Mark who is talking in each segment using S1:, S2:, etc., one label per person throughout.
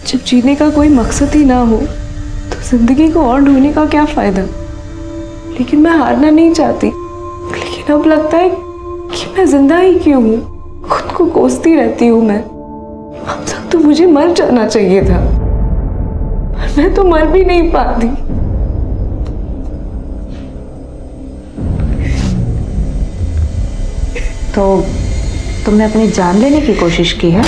S1: जब जीने का कोई मकसद ही ना हो तो जिंदगी को और ढूंढने का क्या फायदा। लेकिन मैं हारना नहीं चाहती, लेकिन अब लगता है कि मैं जिंदा ही क्यों हूँ। खुद को कोसती रहती हूँ मैं। अब तक तो मुझे मर जाना चाहिए था, पर मैं तो मर भी नहीं पाती।
S2: तो तुमने अपनी जान लेने की कोशिश की है?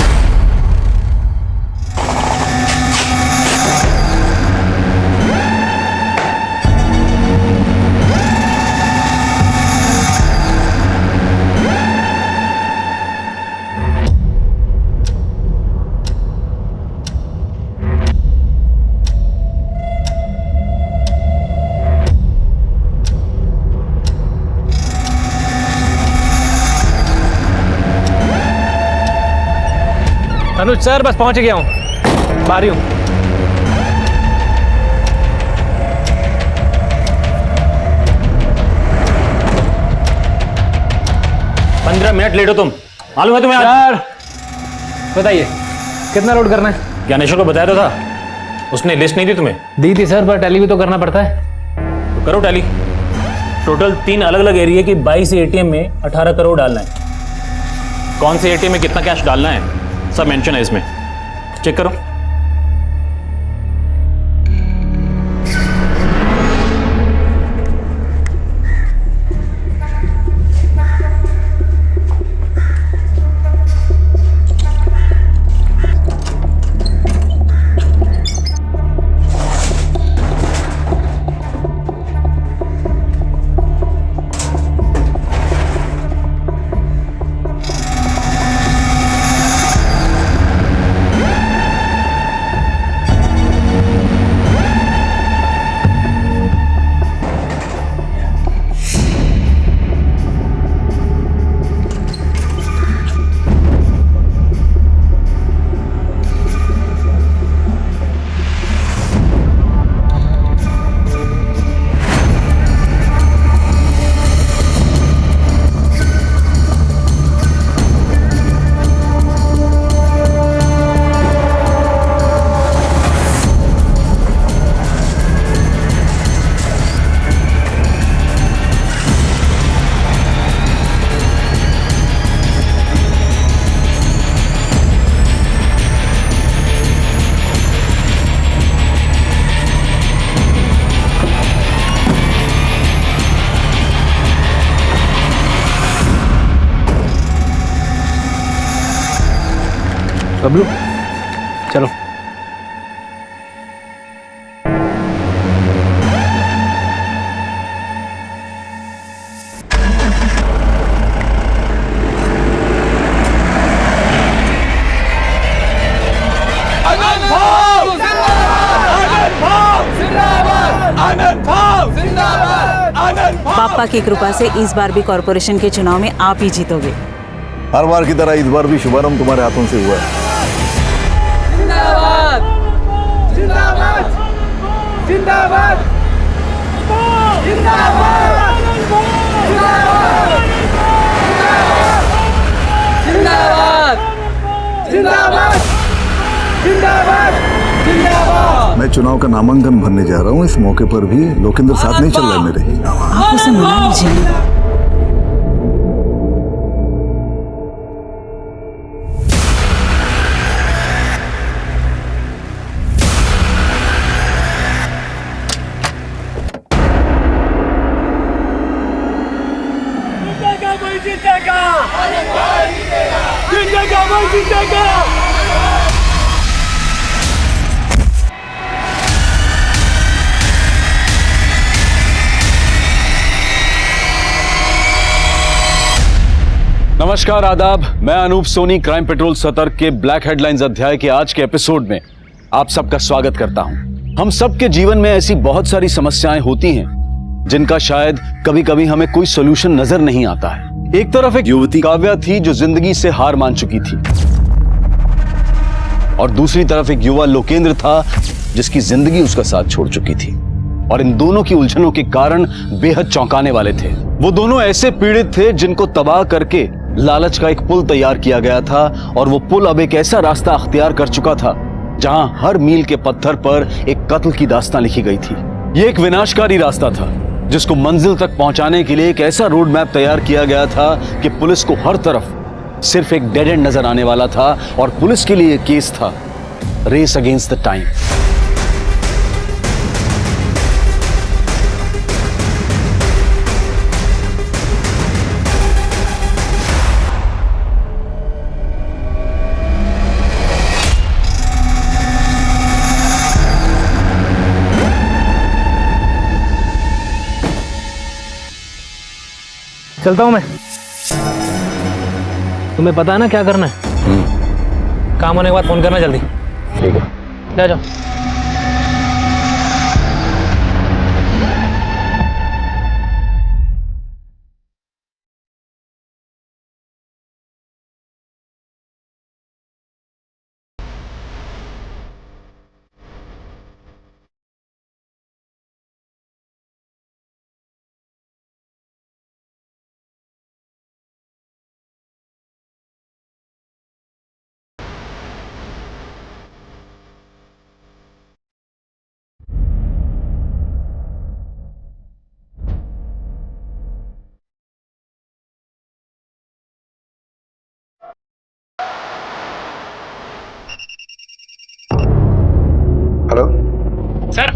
S3: अनुज सर, बस पहुंच गया हूँ, बाहर ही हूँ।
S4: पंद्रह मिनट लेट हो तुम, मालूम है तुम्हें?
S3: सर बताइए कितना लोड करना है?
S4: ज्ञानेश्वर को बताया तो था, उसने लिस्ट नहीं दी तुम्हें?
S3: दी थी सर, पर टैली भी तो करना पड़ता है।
S4: तो करो टैली। टोटल 3 अलग अलग एरिया की 22 एटीएम में 18 करोड़ डालना है। कौन से एटीएम में कितना कैश डालना है सब मेंशन है इसमें, चेक करो।
S3: बबलू चलो।
S5: पापा की कृपा से इस बार भी कॉर्पोरेशन के चुनाव में आप ही जीतोगे।
S6: हर बार की तरह इस बार भी शुभारंभ तुम्हारे हाथों से हुआ है।
S7: जिंदाबाद जिंदाबाद जिंदाबाद जिंदाबाद जिंदाबाद जिंदाबाद जिंदाबाद जिंदाबाद।
S6: मैं चुनाव का नामांकन भरने जा रहा हूँ। इस मौके पर भी लोकेंद्र साथ नहीं चल रहा है मेरे।
S5: आप उसे मना लीजिए।
S8: नमस्कार, आदाब। मैं अनूप सोनी क्राइम पेट्रोल सतर्क के ब्लैक हेडलाइंस अध्याय के आज के एपिसोड में आप सबका स्वागत करता हूं। हम सबके जीवन में ऐसी बहुत सारी समस्याएं होती हैं जिनका शायद कभी कभी हमें कोई सोल्यूशन नजर नहीं आता है। एक तरफ एक युवती काव्या थी जो जिंदगी से हार मान चुकी थी, और दूसरी तरफ एक युवा लोकेंद्र था जिसकी जिंदगी उसका साथ छोड़ चुकी थी। और इन दोनों की उलझनों के कारण बेहद चौंकाने वाले थे। वो दोनों ऐसे पीड़ित थे जिनको तबाह करके लालच का एक पुल तैयार किया गया था, और वो पुल अब एक ऐसा रास्ता अख्तियार कर चुका था जहां हर मील के पत्थर पर एक कत्ल की दास्तां लिखी गई थी। यह एक विनाशकारी रास्ता था जिसको मंजिल तक पहुंचाने के लिए एक ऐसा रोड मैप तैयार किया गया था कि पुलिस को हर तरफ सिर्फ एक डेड एंड नजर आने वाला था और पुलिस के लिए केस था रेस अगेंस्ट द टाइम।
S3: चलता हूँ मैं। तुम्हें पता है ना क्या करना है? काम होने के बाद फोन करना जल्दी।
S8: ठीक है,
S3: जा जाओ।
S6: हेलो
S3: सर,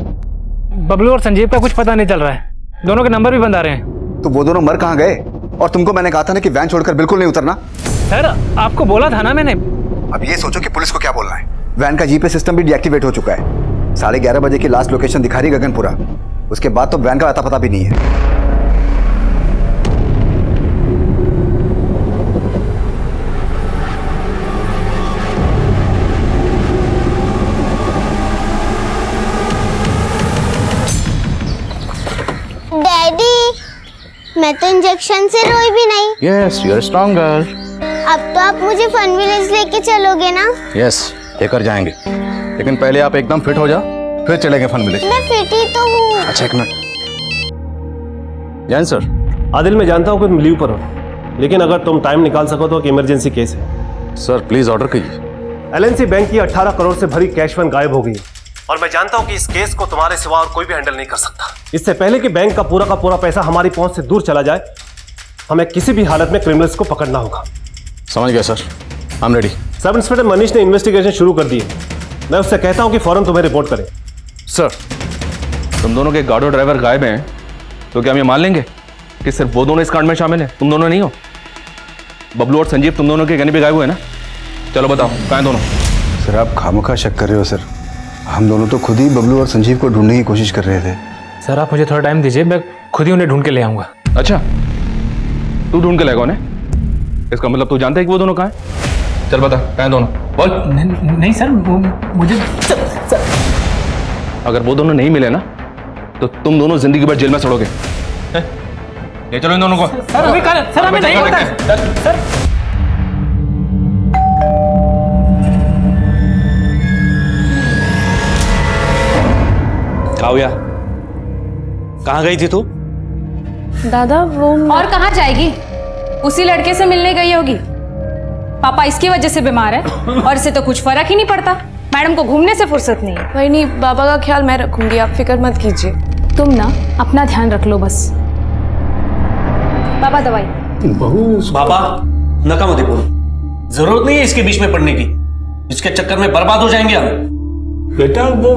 S3: बबलू और संजीव का कुछ पता नहीं चल रहा है। दोनों के नंबर भी बंद आ रहे हैं।
S6: तो वो दोनों मर कहाँ गए? और तुमको मैंने कहा था ना कि वैन छोड़कर बिल्कुल नहीं उतरना।
S3: सर, आपको बोला था ना मैंने।
S6: अब ये सोचो कि पुलिस को क्या बोलना है। वैन का जीपीएस सिस्टम भी डीएक्टिवेट हो चुका है। 11:30 बजे की लास्ट लोकेशन दिखा रही गगनपुरा। उसके बाद तो वैन का अता पता भी नहीं है।
S9: डैडी, मैं तो इंजेक्शन से रोई भी नहीं।
S8: Yes, you are strong girl.
S9: अब तो आप मुझे फन विलेज लेके चलोगे ना?
S8: यस, लेकर जाएंगे, लेकिन पहले आप एकदम फिट हो जाओ, फिर चलेंगे फन विलेज।
S9: मैं फिट ही तो हूँ।
S8: अच्छा, एक मिनट। जैन सर।
S10: आदिल, मैं जानता हूँ कि तुम लीव पर हो, लेकिन अगर तुम टाइम निकाल सको तो एक इमरजेंसी केस है।
S8: सर प्लीज ऑर्डर कीजिए।
S10: एलएनसी बैंक की 18 करोड़ से भरी कैश वैन गायब हो गई और मैं जानता हूं कि इस केस को तुम्हारे सिवा और कोई भी हैंडल नहीं कर सकता। इससे पहले कि बैंक का पूरा पैसा हमारी पहुंच से दूर चला जाए, हमें किसी भी हालत में क्रिमिनल्स को पकड़ना होगा।
S8: समझ गया sir, I am ready.
S10: Sub inspector Manish ने इन्वेस्टिगेशन शुरू कर दी है। मैं उससे कहता हूं कि फौरन तुम्हें रिपोर्ट करे।
S11: सर, तुम दोनों के गार्ड और ड्राइवर गायब हैं, तो क्या हम ये मान लेंगे कि सिर्फ वो दोनों इस कांड में शामिल हैं, तुम दोनों नहीं हो? बबलू और संजीव तुम दोनों के गहने भी गायब हुए ना? चलो बताओ, कहाँ हैं दोनों?
S6: सर आप खामखा शक कर रहे हो सर। हम दोनों तो खुद ही बबलू और संजीव को ढूंढने की कोशिश कर रहे थे।
S3: सर, आप मुझे थोड़ा टाइम दीजिए, मैं खुद ही उन्हें ढूंढ के ले आऊंगा।
S11: अच्छा, तू ढूंढ के लाएगा उन्हें? इसका मतलब तू जानता है कि वो दोनों कहाँ हैं? चल बता, कहाँ हैं दोनों? बोल।
S3: नहीं सर, मुझे
S11: अगर वो दोनों नहीं मिले ना, तो तुम दोनों जिंदगी भर जेल में सड़ोगे। ये चलो इन दोनों को।
S3: सर, हमें नहीं पता है। सर,
S4: काव्या, कहाँ गई थी तू?
S1: दादा वो
S12: और कहाँ जाएगी? उसी लड़के से मिलने गई होगी। पापा इसकी वजह से बीमार है और इसे तो कुछ फर्क ही नहीं पड़ता। मैडम को घूमने से फुर्सत नहीं है।
S1: वही नहीं, बाबा का ख्याल मैं रखूंगी, आप फिक्र मत कीजिए।
S12: तुम ना अपना ध्यान रख लो बस। पापा दवाई।
S4: बाबा नका मत बोलो, जरूरत नहीं है इसके बीच में पड़ने की। इसके चक्कर में बर्बाद हो जाएंगे हम।
S10: बेटा वो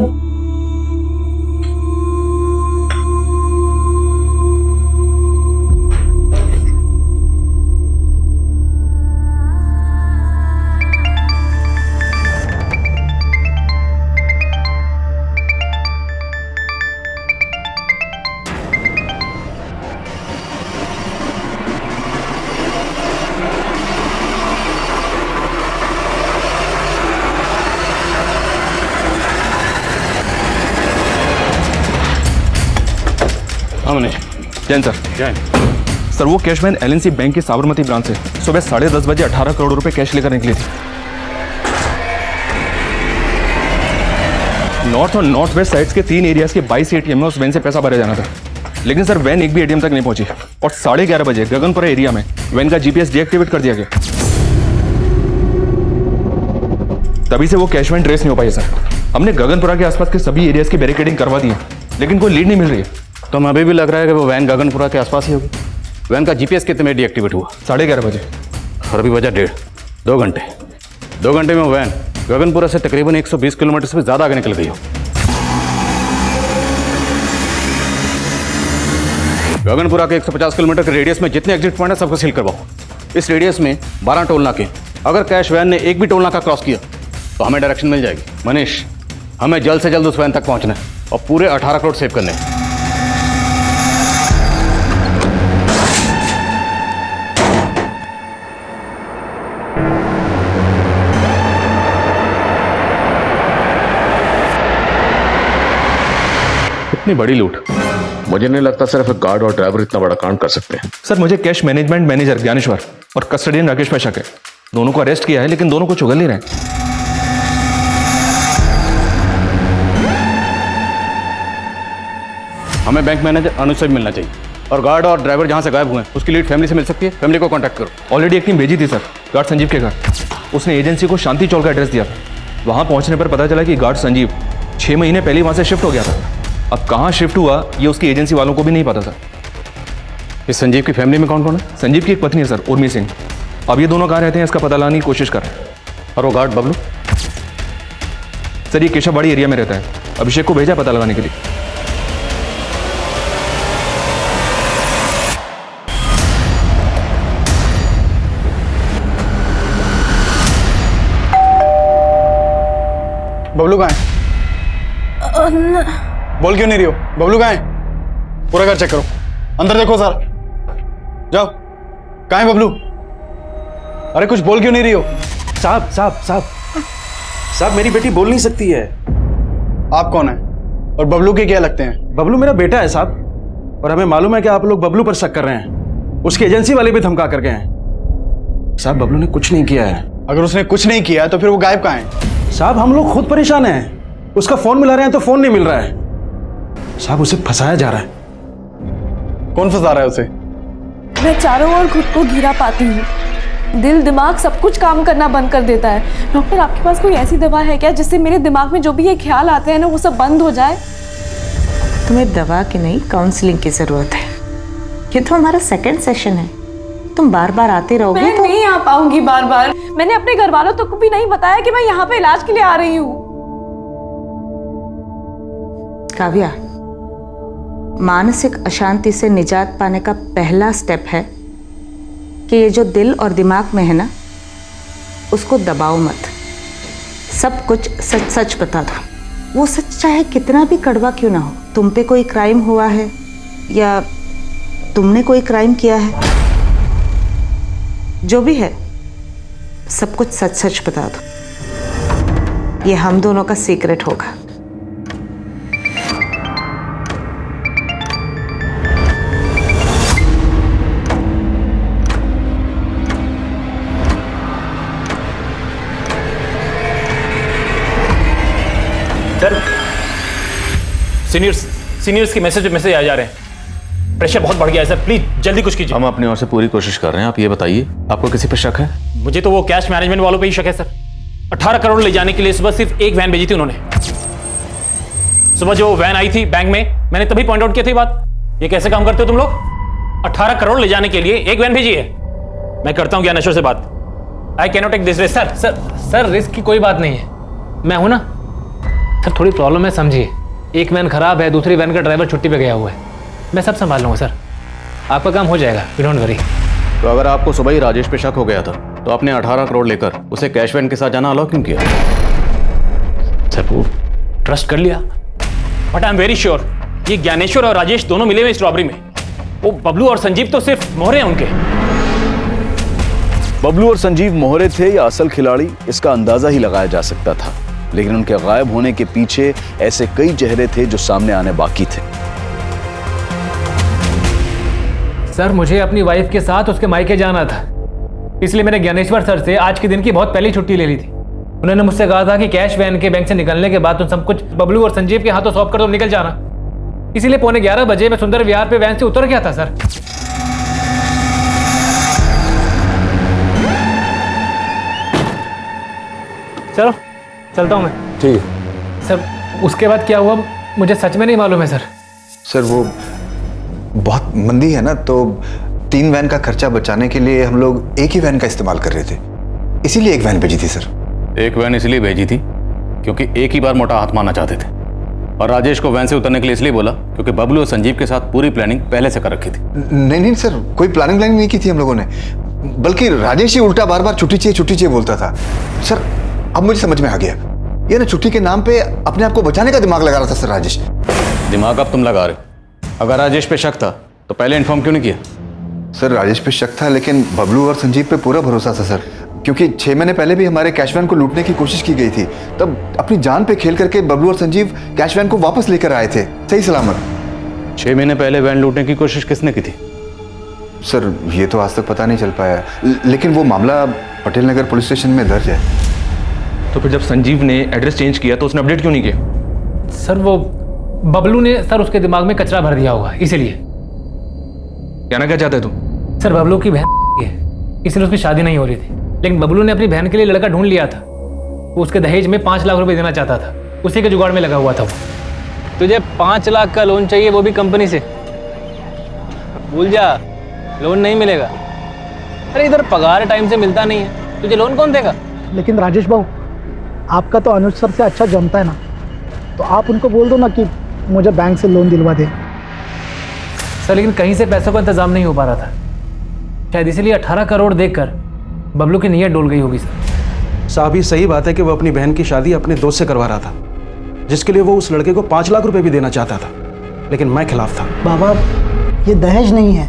S11: जैन सर। सर, वो कैश वैन एलएनसी बैंक की साबरमती ब्रांच से सुबह 10:30 बजे 18 करोड़ रुपए कैश लेकर निकली थी। नॉर्थ और नॉर्थ वेस्ट साइड्स के 3 एरियाज के 22 एटीएम में उस वैन से पैसा भरा जाना था, लेकिन सर वैन एक भी एटीएम तक नहीं पहुंची और 11:30 बजे गगनपुरा एरिया में वैन का जीपीएस डीएक्टिवेट कर दिया गया। तभी से वो कैश वैन ट्रेस नहीं हो पाई सर। हमने गगनपुरा के आसपास के सभी एरियाज की बैरिकेडिंग करवा दी है, लेकिन कोई लीड नहीं मिल रही है।
S8: तो हमें अभी भी लग रहा है कि वो वैन गगनपुरा के आसपास ही होगी। वैन का जीपीएस कितने में डीएक्टिवेट हुआ?
S11: 11:30 बजे।
S8: और अभी बजा 1.5, 2 घंटे। 2 घंटे में वो वैन गगनपुरा से तकरीबन 120 किलोमीटर से भी ज़्यादा आगे निकल गई हो। गगनपुरा के 150 किलोमीटर के रेडियस में जितने एग्जिट पॉइंट है सबको सील करवाओ। इस रेडियस में 12 टोल नाके। अगर कैश वैन ने एक भी टोल नाका क्रॉस किया तो हमें डायरेक्शन मिल जाएगी। मनीष, हमें जल्द से जल्द उस वैन तक पहुंचना है और पूरे 18 करोड़ सेव करने हैं।
S11: इतनी बड़ी लूट,
S13: मुझे नहीं लगता सिर्फ एक गार्ड और ड्राइवर इतना बड़ा कांड कर सकते हैं।
S11: सर मुझे कैश मैनेजमेंट मैनेजर ज्ञानेश्वर और कस्टडियन राकेश पे शक है। दोनों को अरेस्ट किया है, लेकिन दोनों को चुगल नहीं रहे।
S8: हमें बैंक मैनेजर अनुज से भी मिलना चाहिए, और गार्ड और ड्राइवर जहां से गायब हुए हैं उसकी लीड फैमिली से मिल सकती है। फैमिली को कांटेक्ट करो।
S11: ऑलरेडी एक टीम भेजी थी सर, गार्ड संजीव के घर। उसने एजेंसी को शांति चौक का एड्रेस दिया था। वहां पहुंचने पर पता चला कि गार्ड संजीव 6 महीने पहले वहां से शिफ्ट हो गया था। अब कहाँ शिफ्ट हुआ ये उसकी एजेंसी वालों को भी नहीं पता सर।
S8: इस संजीव की फैमिली में कौन कौन है?
S11: संजीव की एक पत्नी है सर, उर्मी सिंह। अब ये दोनों कहाँ रहते हैं इसका पता लगाने की कोशिश कर रहे हैं।
S8: और वो गार्ड बबलू?
S11: सर ये केशवबाड़ी एरिया में रहता है। अभिषेक को भेजा पता लगाने के लिए।
S6: बबलू कहाँ है? बोल क्यों नहीं रही हो? बबलू कहाँ है? पूरा घर चेक करो, अंदर देखो सर। जाओ, कहाँ है बबलू? अरे कुछ बोल क्यों नहीं रही हो?
S10: साहब मेरी बेटी बोल नहीं सकती है।
S6: आप कौन है और बबलू के क्या लगते हैं?
S10: बबलू मेरा बेटा है साहब, और हमें मालूम है कि आप लोग बबलू पर शक कर रहे हैं। उसकी एजेंसी वाले भी धमका कर गए हैं। साहब बबलू ने कुछ नहीं किया है।
S6: अगर उसने कुछ नहीं किया तो फिर वो गायब कहाँ है?
S10: साहब हम लोग खुद परेशान हैं। उसका फोन मिला रहे हैं तो फोन नहीं मिल रहा है। साहब उसे फंसाया जा रहा है।
S6: कौन फंसा रहा है उसे?
S1: मैं चारों ओर खुद को घिरा पाती हूँ। दिल दिमाग सब कुछ काम करना बंद कर देता है। डॉक्टर आपके पास कोई ऐसी दवा है क्या जिससे मेरे दिमाग में जो भी ये ख्याल आते हैं ना वो सब बंद हो जाए?
S2: तुम्हें दवा की नहीं, काउंसलिंग की जरूरत है। ये तो हमारा सेकंड सेशन है। तुम बार बार आते रहोगे
S1: मैं नहीं आ पाऊंगी बार बार। मैंने अपने घर वालों तक को भी नहीं बताया कि मैं यहाँ पे इलाज के लिए आ रही हूँ।
S2: काव्या, मानसिक अशांति से निजात पाने का पहला स्टेप है कि ये जो दिल और दिमाग में है ना, उसको दबाओ मत। सब कुछ सच सच बता दो। वो सच चाहे कितना भी कड़वा क्यों ना हो। तुम पे कोई क्राइम हुआ है या तुमने कोई क्राइम किया है, जो भी है सब कुछ सच सच बता दो। ये हम दोनों का सीक्रेट होगा।
S4: सर सीनियर्स की मैसेज आ जा रहे हैं। प्रेशर बहुत बढ़ गया है सर, प्लीज जल्दी कुछ कीजिए।
S11: हम अपनी ओर से पूरी कोशिश कर रहे हैं। आप ये बताइए, आपको किसी पर शक है?
S4: मुझे तो वो कैश मैनेजमेंट वालों पे ही शक है सर। 18 करोड़ ले जाने के लिए सुबह सिर्फ एक वैन भेजी थी उन्होंने। सुबह जो वैन आई थी बैंक में, मैंने तभी पॉइंट आउट किया थी बात। ये कैसे काम करते हो तुम लोग? 18 करोड़ ले जाने के लिए एक वैन भेजी है। मैं करता हूँ ज्ञानेश्वर से बात। I cannot take this risk.
S3: Sir risk की कोई बात नहीं है, मैं हूं ना। सर थोड़ी प्रॉब्लम है, समझिए। एक वैन खराब है, दूसरी वैन का ड्राइवर छुट्टी पे गया हुआ है। मैं सब संभाल लूंगा सर, आपका काम हो जाएगा, यू डोंट वरी।
S8: तो अगर आपको सुबह ही राजेश पे शक हो गया था तो आपने 18 करोड़ लेकर उसे कैश वैन के साथ जाना अलाउ क्यों किया?
S4: सर वो ट्रस्ट कर लिया, but I am very sure ये ज्ञानेश्वर और राजेश दोनों मिले हुए इस रॉबरी में। वो बबलू और संजीव तो सिर्फ मोहरे हैं उनके।
S8: बबलू और संजीव मोहरे थे या असल खिलाड़ी, इसका अंदाजा ही लगाया जा सकता था, लेकिन उनके गायब होने के पीछे ऐसे कई चेहरे थे जो सामने आने बाकी थे।
S3: सर मुझे अपनी वाइफ के साथ उसके मायके जाना था, इसलिए मैंने ज्ञानेश्वर सर से आज के दिन की बहुत पहली छुट्टी ले ली थी। उन्होंने मुझसे कहा था कि कैश वैन के बैंक से निकलने के बाद तुम सब कुछ बबलू और संजीव के हाथों सौंप कर तुम निकल जाना। इसीलिए 11:15 बजे मैं सुंदर विहार पे वैन से उतर गया था सर।
S4: चलो
S3: चलता हूँ मैं।
S6: ठीक है
S3: सर उसके बाद क्या हुआ मुझे सच में नहीं मालूम है सर।
S14: सर वो बहुत मंदी है ना, तो 3 वैन का खर्चा बचाने के लिए हम लोग एक ही वैन का इस्तेमाल कर रहे थे, इसीलिए एक वैन भेजी थी सर।
S4: एक वैन इसलिए भेजी थी क्योंकि एक ही बार मोटा हाथ मारना चाहते थे, और राजेश को वैन से उतरने के लिए इसलिए बोला क्योंकि बबलू और संजीव के साथ पूरी प्लानिंग पहले से कर रखी थी।
S14: नहीं सर, कोई प्लानिंग नहीं की थी हम लोगों ने, बल्कि राजेश ही उल्टा बार बार छुट्टी चाहिए बोलता था। सर अब मुझे समझ में आ गया, ये ना छुट्टी के नाम पे अपने आप को बचाने का दिमाग लगा रहा था सर राजेश।
S4: दिमाग अब तुम लगा रहे हो। अगर राजेश पे शक था तो पहले इन्फॉर्म क्यों नहीं किया?
S14: सर राजेश पे शक था, लेकिन बबलू और संजीव पे पूरा भरोसा था सर, क्योंकि 6 महीने पहले भी हमारे कैश वैन को लूटने की कोशिश की गई थी। तब अपनी जान पे खेल करके बबलू और संजीव कैश वैन को वापस लेकर आए थे सही सलामत।
S4: 6 महीने पहले वैन लूटने की कोशिश किसने की थी?
S14: सर ये तो आज तक पता नहीं चल पाया, लेकिन वो मामला पटेल नगर पुलिस स्टेशन में दर्ज है।
S11: तो फिर जब संजीव ने एड्रेस चेंज किया तो उसने अपडेट क्यों नहीं किया?
S3: सर वो बबलू ने सर उसके दिमाग में कचरा भर दिया होगा, इसीलिए।
S11: कहना क्या चाहते तुम?
S3: सर बबलू की बहन है, इसलिए उसकी शादी नहीं हो रही थी, लेकिन बबलू ने अपनी बहन के लिए लड़का ढूंढ लिया था। वो उसके दहेज में 5 लाख रुपए देना चाहता था, उसी के जुगाड़ में लगा हुआ था वो। तुझे 5 लाख का लोन चाहिए, वो भी कंपनी से? भूल जा, लोन नहीं मिलेगा। अरे इधर पगार टाइम से मिलता नहीं है, तुझे लोन कौन देगा?
S15: लेकिन राजेश भाऊ, आपका तो अनुज सर से अच्छा जमता है ना, तो आप उनको बोल दो ना कि मुझे बैंक से लोन दिलवा दे।
S3: सर लेकिन कहीं से पैसों का इंतजाम नहीं हो पा रहा था, शायद इसीलिए 18 करोड़ देखकर बबलू की नीयत डोल गई होगी सर।
S10: साहब ये सही बात है कि वो अपनी बहन की शादी अपने दोस्त से करवा रहा था, जिसके लिए वो उस लड़के को 5 लाख रुपए भी देना चाहता था, लेकिन मैं खिलाफ था।
S15: बाबा ये दहेज नहीं है,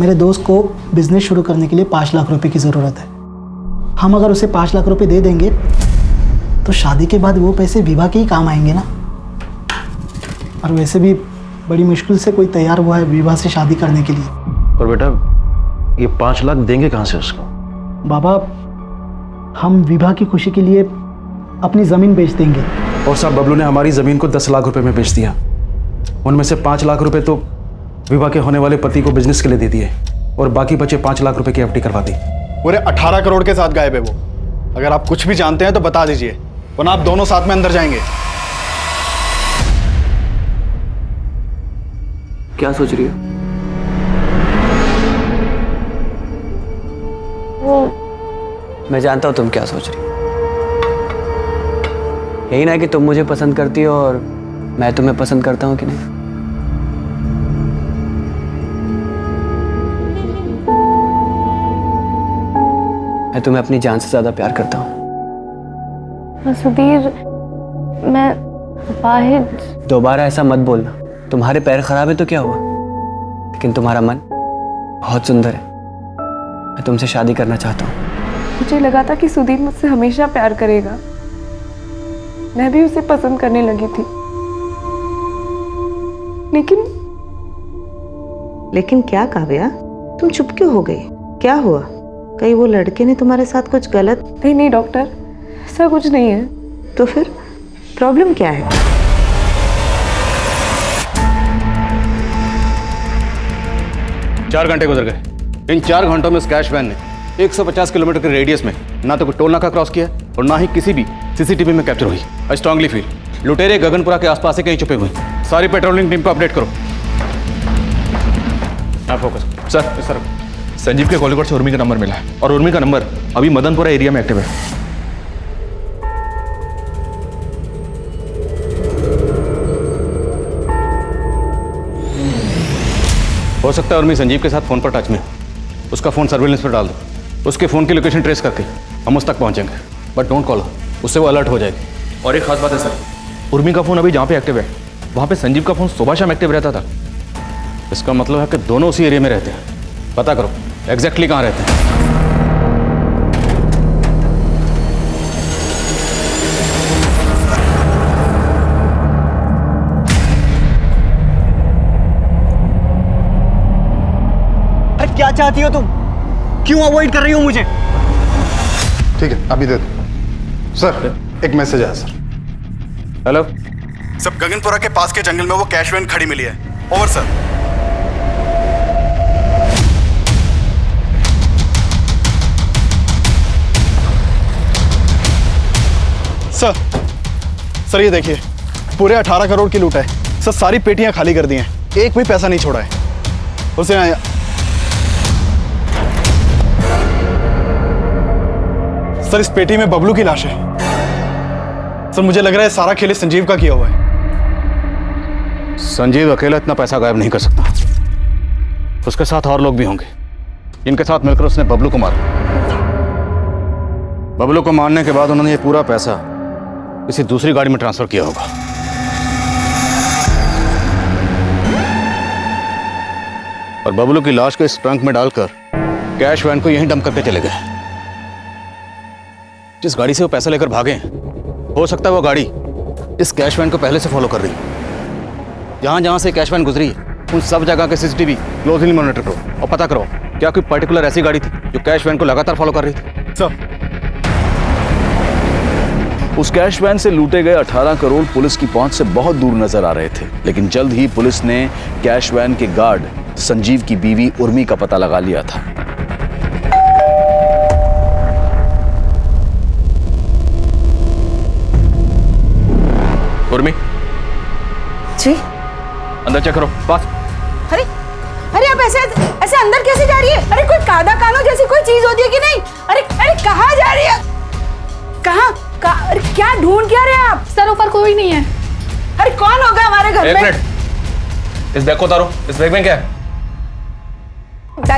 S15: मेरे दोस्त को बिजनेस शुरू करने के लिए 5 लाख रुपए की ज़रूरत है। हम अगर उसे 5 लाख रुपए दे देंगे तो शादी के बाद वो पैसे विवाह के ही काम आएंगे ना। और वैसे भी बड़ी मुश्किल से कोई तैयार हुआ है विवाह से शादी करने के लिए।
S10: और बेटा ये 5 लाख देंगे कहाँ से उसको?
S15: बाबा हम विवाह की खुशी के लिए अपनी ज़मीन बेच देंगे।
S10: और साहब बबलू ने हमारी ज़मीन को 10 लाख रुपए में बेच दिया, उनमें से 5 लाख रुपए तो विवाह के होने वाले पति को बिजनेस के लिए दे दिए, और बाकी बचे 5 लाख रुपए की एफडी करवा दी।
S6: पूरे 18 करोड़ के साथ गायब है वो। अगर आप कुछ भी जानते हैं तो बता दीजिए, वरना आप दोनों साथ में अंदर जाएंगे।
S7: क्या सोच रही हो? मैं जानता हूं तुम क्या सोच रही हो। यही ना कि तुम मुझे पसंद करती हो और मैं तुम्हें पसंद करता हूं कि नहीं। मैं तुम्हें अपनी जान से ज्यादा प्यार करता हूं।
S1: सुधीर मैं वाहिद।
S7: दोबारा ऐसा मत बोलना। तुम्हारे पैर खराब है तो क्या हुआ, लेकिन तुम्हारा मन बहुत सुंदर है। मैं तुमसे शादी करना चाहता हूँ।
S1: मुझे लगा था कि सुधीर मुझसे हमेशा प्यार करेगा, मैं भी उसे पसंद करने लगी थी,
S2: लेकिन क्या काव्या, तुम चुप क्यों हो गई? क्या हुआ? कहीं वो लड़के ने तुम्हारे साथ कुछ गलत?
S1: नहीं डॉक्टर, ऐसा कुछ नहीं है।
S2: तो फिर प्रॉब्लम क्या है?
S4: चार घंटे गुजर गए। इन 4 घंटों में उस कैश वैन ने 150 किलोमीटर के रेडियस में ना तो कोई टोल नाका क्रॉस किया और ना ही किसी भी सीसीटीवी में कैप्चर हुई। आई स्ट्रांगली फील लुटेरे गगनपुरा के आसपास से कहीं छुपे हुए। सारी पेट्रोलिंग टीम को अपडेट करो। आप फोकस
S11: सर संजीव के कॉलिंग से उर्मी का नंबर मिला है, और उर्मी का नंबर अभी मदनपुरा एरिया में एक्टिव है।
S4: हो सकता है उर्मी संजीव के साथ फोन पर टच में। उसका फोन सर्विलेंस पर डाल दो। उसके फोन की लोकेशन ट्रेस करके हम उस तक पहुंचेंगे, बट डोंट कॉल, उससे वो अलर्ट हो जाएगी।
S11: और एक खास बात है सर, उर्मी का फोन अभी जहाँ पे एक्टिव है वहाँ पे संजीव का फोन सुबह शाम एक्टिव रहता था।
S4: इसका मतलब है कि दोनों उसी एरिया में रहते हैं। पता करो एग्जैक्टली कहाँ रहते हैं।
S7: क्या चाहती हो तुम? क्यों अवॉइड कर रही हो मुझे?
S6: ठीक है अभी दे दो। सर एक मैसेज आया सर।
S4: हेलो
S6: सब गगनपुरा के पास के जंगल में वो कैश वैन खड़ी मिली है। Over sir. सर ये देखिए, पूरे 18 करोड़ की लूट है सर। सारी पेटियां खाली कर दी हैं, एक भी पैसा नहीं छोड़ा है। उसे सर इस पेटी में बबलू की लाश है सर। मुझे लग रहा है सारा खेल संजीव का किया हुआ है।
S8: संजीव अकेला इतना पैसा गायब नहीं कर सकता, उसके साथ और लोग भी होंगे। इनके साथ मिलकर उसने बबलू को मारा। बबलू को मारने के बाद उन्होंने ये पूरा पैसा किसी दूसरी गाड़ी में ट्रांसफर किया होगा। और बबलू की लाश को इस ट्रंक में डालकर कैश वैन को यहीं डंप करके चले गए। जिस गाड़ी से वो पैसा लेकर भागे, हो सकता है वो गाड़ी इस कैश वैन को पहले से फॉलो कर रही। जहां जहां से कैश वैन गुजरी उन सब जगह के सीसीटीवी क्लोजली मॉनिटर करो और पता करो क्या कोई पर्टिकुलर ऐसी गाड़ी थी जो कैश वैन को लगातार फॉलो कर रही थी।
S6: सर
S8: उस कैश वैन से लूटे गए 18 करोड़ पुलिस की पहुंच से बहुत दूर नजर आ रहे थे, लेकिन जल्द ही पुलिस ने कैश वैन के गार्ड संजीव की बीवी उर्मी का पता लगा लिया था।
S11: उर्मी
S5: जी
S11: अंदर चेक करो। पास।
S5: अरे अरे आप ऐसे ऐसे अंदर कैसे जा रही है? अरे कोई कादा कानो जैसी कोई चीज होती है कि नहीं? अरे अरे कहाँ जा रही है? कहाँ? अरे क्या ढूंढ क्या रहे हैं आप?
S12: सर ऊपर कोई नहीं है।
S5: अरे कौन होगा हमारे घर
S11: एक
S5: में?
S11: मिनट, इस बैग को उतारो। इस बैग में क्या है?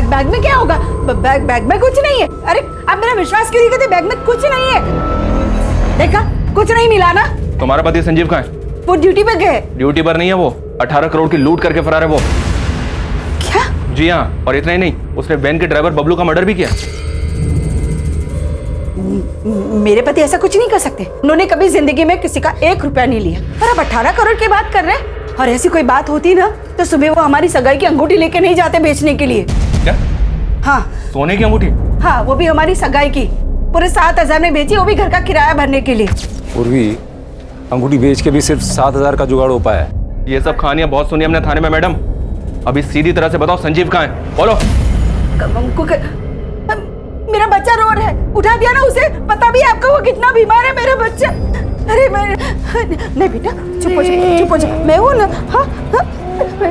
S5: बैग में क्या होगा? बैग में कुछ नहीं है। अरे आप मेरा विश्वास क्यों नहीं करते? बैग में कुछ नहीं है। देखा कुछ नहीं मिला ना?
S11: तुम्हारा पति संजीव कहाँ है?
S5: वो ड्यूटी पे गए।
S11: ड्यूटी पर नहीं है वो, 18 करोड़ की लूट करके फरार है वो।
S5: क्या?
S11: जी हाँ, और इतना ही नहीं, उसने वैन के ड्राइवर बबलू का मर्डर भी किया।
S5: मेरे पति ऐसा कुछ नहीं कर सकते। उन्होंने कभी जिंदगी में किसी का 1 रुपया नहीं लिया। पर अब 18 करोड़ की बात कर रहे हैं। और ऐसी कोई बात होती ना तो सुबह वो हमारी सगाई की अंगूठी लेके नहीं जाते बेचने के लिए।
S11: क्या?
S5: हाँ
S11: सोने की अंगूठी?
S5: हाँ, वो भी हमारी सगाई की। पूरे 7,000 में बेची, वो भी घर का किराया भरने के लिए।
S10: उर्वी, अंगूठी बेच के भी सिर्फ 7,000 का जुगाड़ हो पाया है।
S11: ये सब कहानियां बहुत सुनी हमने थाने में मैडम। अभी सीधी तरह से बताओ संजीव कहाँ है? बोलो।
S5: मेरा बच्चा रो रहा है, उठा दिया ना उसे। पता भी है आपको वो कितना बीमार है मेरा बच्चा। अरे मैं नहीं बेटा, चुप हो जा, मैं हूं ना। हाँ हाँ,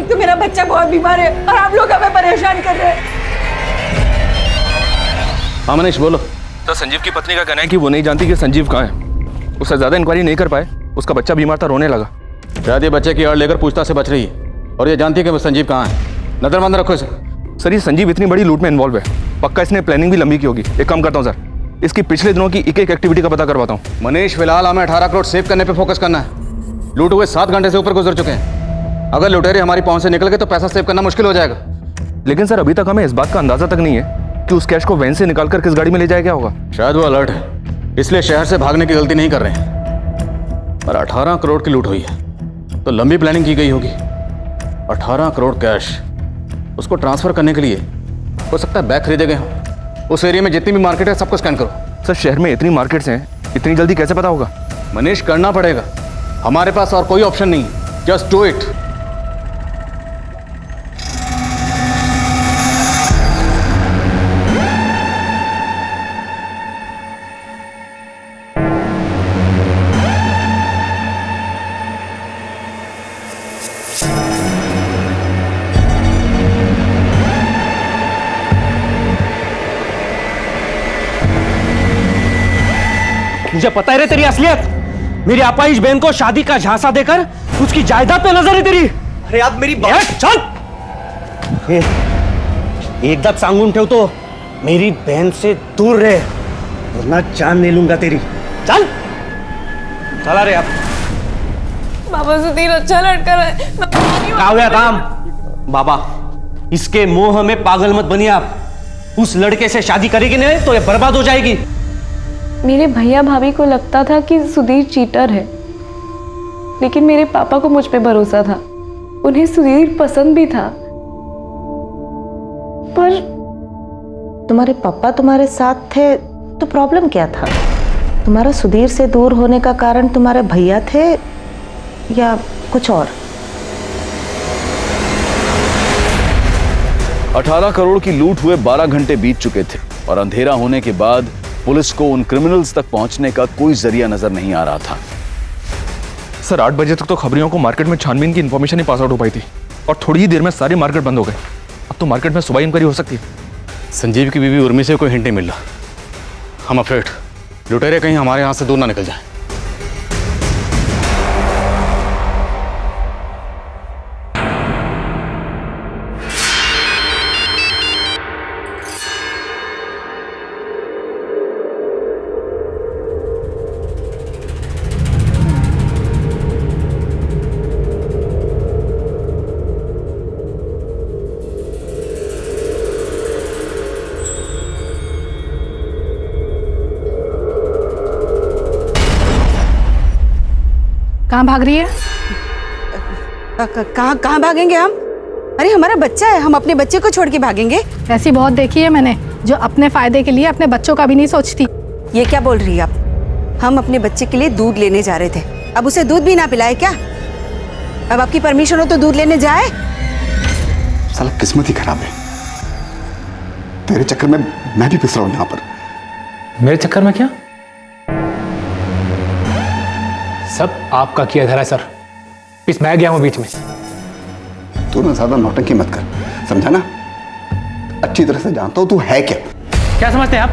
S5: तो मेरा बच्चा बहुत बीमार है और आप लोग हमें परेशान कर रहे हैं।
S8: हाँ मनीष बोलो।
S11: तो संजीव की पत्नी का कहना है कि वो नहीं जानती कि संजीव कहाँ है। उससे ज्यादा इंक्वायरी नहीं कर पाए, उसका बच्चा बीमार था, रोने लगा।
S8: शायद ये बच्चे की आड़ लेकर पूछताछ से बच रही है और ये जानती है कि वो संजीव कहाँ है। नजरबंद रखो इसे।
S11: सर ये संजीव इतनी बड़ी लूट में इन्वॉल्व है, पक्का इसने प्लानिंग भी लंबी की होगी। एक काम करता हूँ सर, इसकी पिछले दिनों की एक एक्टिविटी का पता करवाता हूँ।
S8: मनीष फिलहाल हमें 18 करोड़ सेव करने पे फोकस करना है। लूट हुए 7 घंटे से ऊपर गुजर चुके हैं। अगर लुटेरे हमारी पहुंच से निकल गए तो पैसा सेव करना मुश्किल हो जाएगा।
S11: लेकिन सर अभी तक हमें इस बात का अंदाजा तक नहीं है कि उस कैश को वैन से निकालकर किस गाड़ी में ले जाया गया होगा।
S8: शायद वो अलर्ट है, इसलिए शहर से भागने की गलती नहीं कर रहे हैं। पर 18 करोड़ की लूट हुई है तो लंबी प्लानिंग की गई होगी। 18 करोड़ कैश उसको ट्रांसफर करने के लिए हो सकता है बैग खरीदे गए हों। उस एरिया में जितनी भी मार्केट है सबको स्कैन करो।
S11: सर शहर में इतनी मार्केट्स हैं, इतनी जल्दी कैसे पता होगा?
S8: मनीष करना पड़ेगा, हमारे पास और कोई ऑप्शन नहीं है। Just do it.
S10: मुझे पता है रे तेरी असलियत। मेरी अपाहिज बहन को शादी का झांसा देकर उसकी जायदाद पे नजर है तेरी। अरे आप मेरी बात चल। एकदा सांगून ठेव तो मेरी बहन से दूर रहे वरना जान ले लूंगा तेरी। चल चला रे आप।
S1: बाबा सुधीर अच्छा लड़का है।
S10: काव्या काम बाबा, इसके मोह में पागल मत बनिए आप। उस लड़के से शादी करेगी नहीं तो ये बर्बाद हो जाएगी।
S1: मेरे भैया भाभी को लगता था कि सुधीर चीटर है, लेकिन मेरे पापा को मुझ पे भरोसा था। उन्हें सुधीर पसंद भी था। पर
S2: तुम्हारे पापा तुम्हारे साथ थे तो प्रॉब्लम क्या था? तुम्हारा सुधीर से दूर होने का कारण तुम्हारे भैया थे या कुछ और?
S8: 18 करोड़ की लूट हुए 12 घंटे बीत चुके थे और अंधेरा होने के बाद पुलिस को उन क्रिमिनल्स तक पहुंचने का कोई जरिया नजर नहीं आ रहा था।
S11: सर 8 बजे तक तो खबरियों को मार्केट में छानबीन की इन्फॉर्मेशन ही पास आउट हो पाई थी और थोड़ी ही देर में सारी मार्केट बंद हो गई। अब तो मार्केट में सुबह इंक्वायरी हो सकती है।
S6: संजीव की बीवी उर्मी से कोई हिंट नहीं मिल रहा। हम अफ्रेड लुटेरे कहीं हमारे यहाँ से दूर ना निकल जाए।
S12: कहाँ भाग रही है?
S5: कहाँ भागेंगे हम? अरे हमारा बच्चा है, हम अपने बच्चे को छोड़ के भागेंगे?
S12: ऐसी बहुत देखी है मैंने जो अपने फायदे के लिए अपने बच्चों का भी नहीं सोचती।
S5: ये क्या बोल रही है आप? हम अपने बच्चे के लिए दूध लेने जा रहे थे, अब उसे दूध भी ना पिलाए क्या? अब आपकी परमिशन हो तो दूध लेने जाए?
S14: साला किस्मत ही खराब है। तेरे चक्कर में मैं भी पिस रहा हूं यहाँ पर।
S3: मेरे चक्कर में क्या? सब आपका किया धरा सर। इस मैं गया हूं बीच में।
S14: तू ना ज्यादा नौटंकी मत कर, समझा ना? अच्छी तरह से जानता हूं तू है क्या।
S3: क्या समझते हैं आप?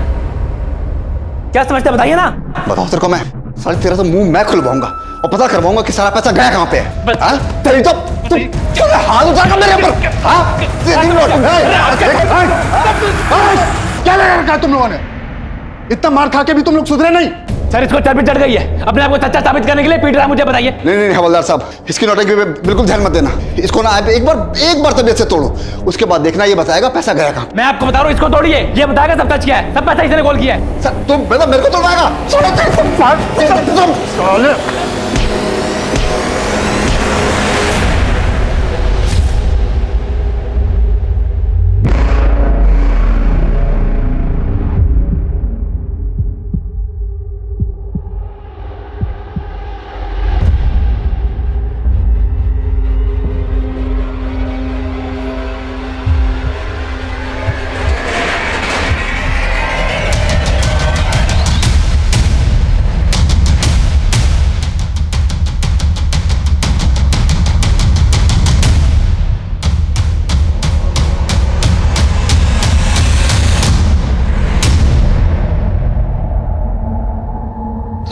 S3: क्या समझते हैं बताइए ना।
S14: बताओ तेरे को मैं साले तेरा तो मुंह मैं खुलवाऊंगा और पता करवाऊंगा कि सारा पैसा गया कहां पे है। हाँ? तेरी तो तू हाथ उठाकर मेरे ऊपर। हाँ? क्या लगा रखा तुम लोगों ने? इतना मार खा के भी तुम लोग सुधरे नहीं।
S3: सर इसको चर्बी चढ़ गई है, अपने आप को सच्चा साबित करने के लिए पीट रहा है मुझे। बताइए।
S14: नहीं हवलदार साहब, इसकी नौटंकी पे बिल्कुल ध्यान मत देना। इसको ना एक बार तबीयत से तोड़ो, उसके बाद देखना ये बताएगा पैसा गया कहां।
S3: मैं आपको बता रहा हूँ, इसको तोड़िए, ये बताएगा सब सच क्या है। सब पैसा इसने गोल किया है।
S14: सर तुम बेटा मेरे को तोड़वाएगा।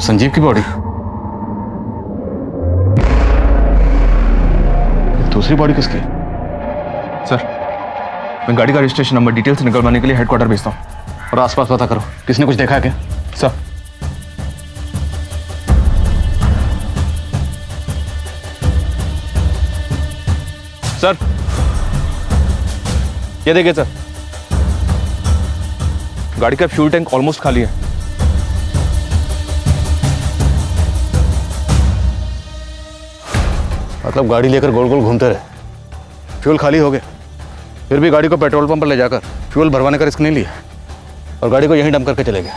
S6: संजीव की बॉडी, दूसरी बॉडी किसकी?
S11: सर मैं गाड़ी का रजिस्ट्रेशन नंबर डिटेल से निकलवाने के लिए हेडक्वार्टर भेजता हूँ।
S6: और आसपास पता करो, किसने कुछ देखा है क्या?
S11: सर सर ये देखिए सर, गाड़ी का फ्यूल टैंक ऑलमोस्ट खाली है।
S6: मतलब गाड़ी लेकर गोल गोल घूमते रहे, फ्यूल खाली हो गया, फिर भी गाड़ी को पेट्रोल पंप पर ले जाकर फ्यूल भरवाने का रिस्क नहीं लिया और गाड़ी को यहीं डंप करके चले गए।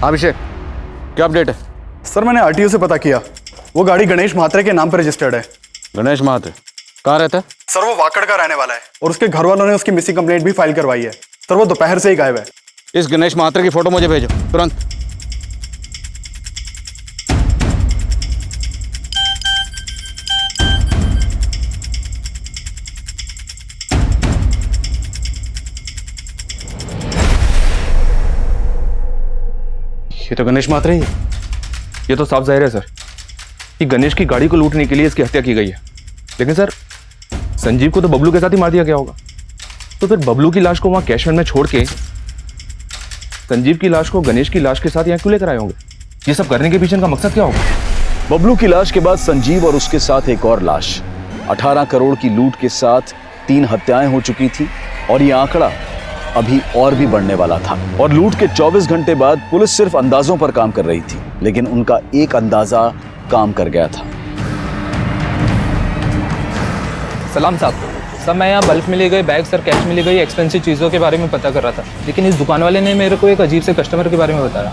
S6: अभिषेक क्या अपडेट है?
S16: सर मैंने आरटीओ से पता किया, वो गाड़ी गणेश महात्रे के नाम पर रजिस्टर्ड है।
S6: गणेश महात्रे कहाँ रहता है?
S16: सर वो वाकड़ का रहने वाला है और उसके घर वालों ने उसकी मिसिंग कंप्लेंट भी फाइल करवाई है। सर वो दोपहर से ही गायब है।
S6: इस गणेश महात्रे की फोटो मुझे भेजो तुरंत। ये तो गणेश महात्रे ही है।
S11: ये तो साफ जाहिर है सर कि गणेश की गाड़ी को लूटने के लिए इसकी हत्या की गई है। लेकिन सर संजीव को तो बबलू के साथ ही मार दिया गया होगा, तो फिर बबलू की लाश को वहां कैश वैन में छोड़ के संजीव की लाश को गणेश की लाश के साथ यहाँ क्यों लेकर आए होंगे? ये सब करने के पीछे इनका मकसद क्या होगा?
S8: बबलू की लाश के बाद संजीव और उसके साथ एक और लाश। 18 करोड़ की लूट के साथ 3 हत्याएं हो चुकी थी और ये आंकड़ा अभी और भी बढ़ने वाला था। और लूट के 24 घंटे बाद पुलिस सिर्फ अंदाजों पर काम कर रही थी, लेकिन उनका एक अंदाजा काम कर गया था।
S3: सलाम साहब। सर मैं यहाँ बल्क में ले गए बैग सर, कैश में ले गई एक्सपेंसिव चीज़ों के बारे में पता कर रहा था, लेकिन इस दुकान वाले ने मेरे को एक अजीब से कस्टमर के बारे में बताया।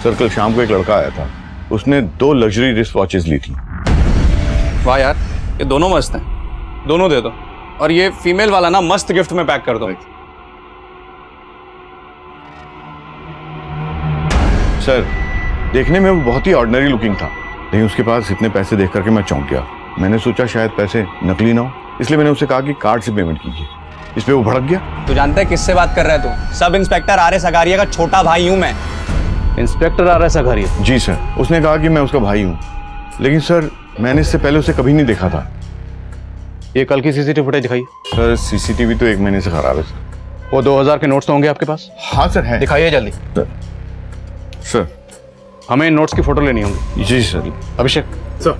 S13: सर कल शाम को एक लड़का आया था, उसने 2 लग्जरी रिस्ट वॉचेस ली थी।
S6: वाह यार, ये दोनों मस्त हैं, दोनों दे दो। और ये फीमेल वाला ना मस्त गिफ्ट में पैक कर दो।
S8: सर, देखने में वो बहुत ही ऑर्डिनरी लुकिंग था, लेकिन उसके पास इतने पैसे देख करके मैं चौंक गया। मैंने सोचा शायद पैसे नकली ना हो, इसलिए मैंने उससे कहा कि कार्ड से पेमेंट कीजिए। इस पे वो भड़क गया।
S7: तू जानता है किससे बात कर रहा है तू? Sub inspector R S Agariya का छोटा भाई हूँ मैं।
S8: Inspector R S Agaria? जी सर, उसने कहा कि मैं उसका भाई हूँ, लेकिन सर मैंने इससे पहले उसे कभी नहीं देखा था।
S4: ये कल की सीसीटीवी फुटेज दिखाइए।
S8: सर सीसीटीवी तो 1 महीने से खराब है सर।
S4: वो 2000 के नोट्स तो होंगे आपके पास?
S8: हाँ सर है।
S4: दिखाइए जल्दी।
S8: सर
S4: हमें इन नोट्स की फोटो लेनी होगी।
S8: जी सर।
S4: अभिषेक।
S6: सर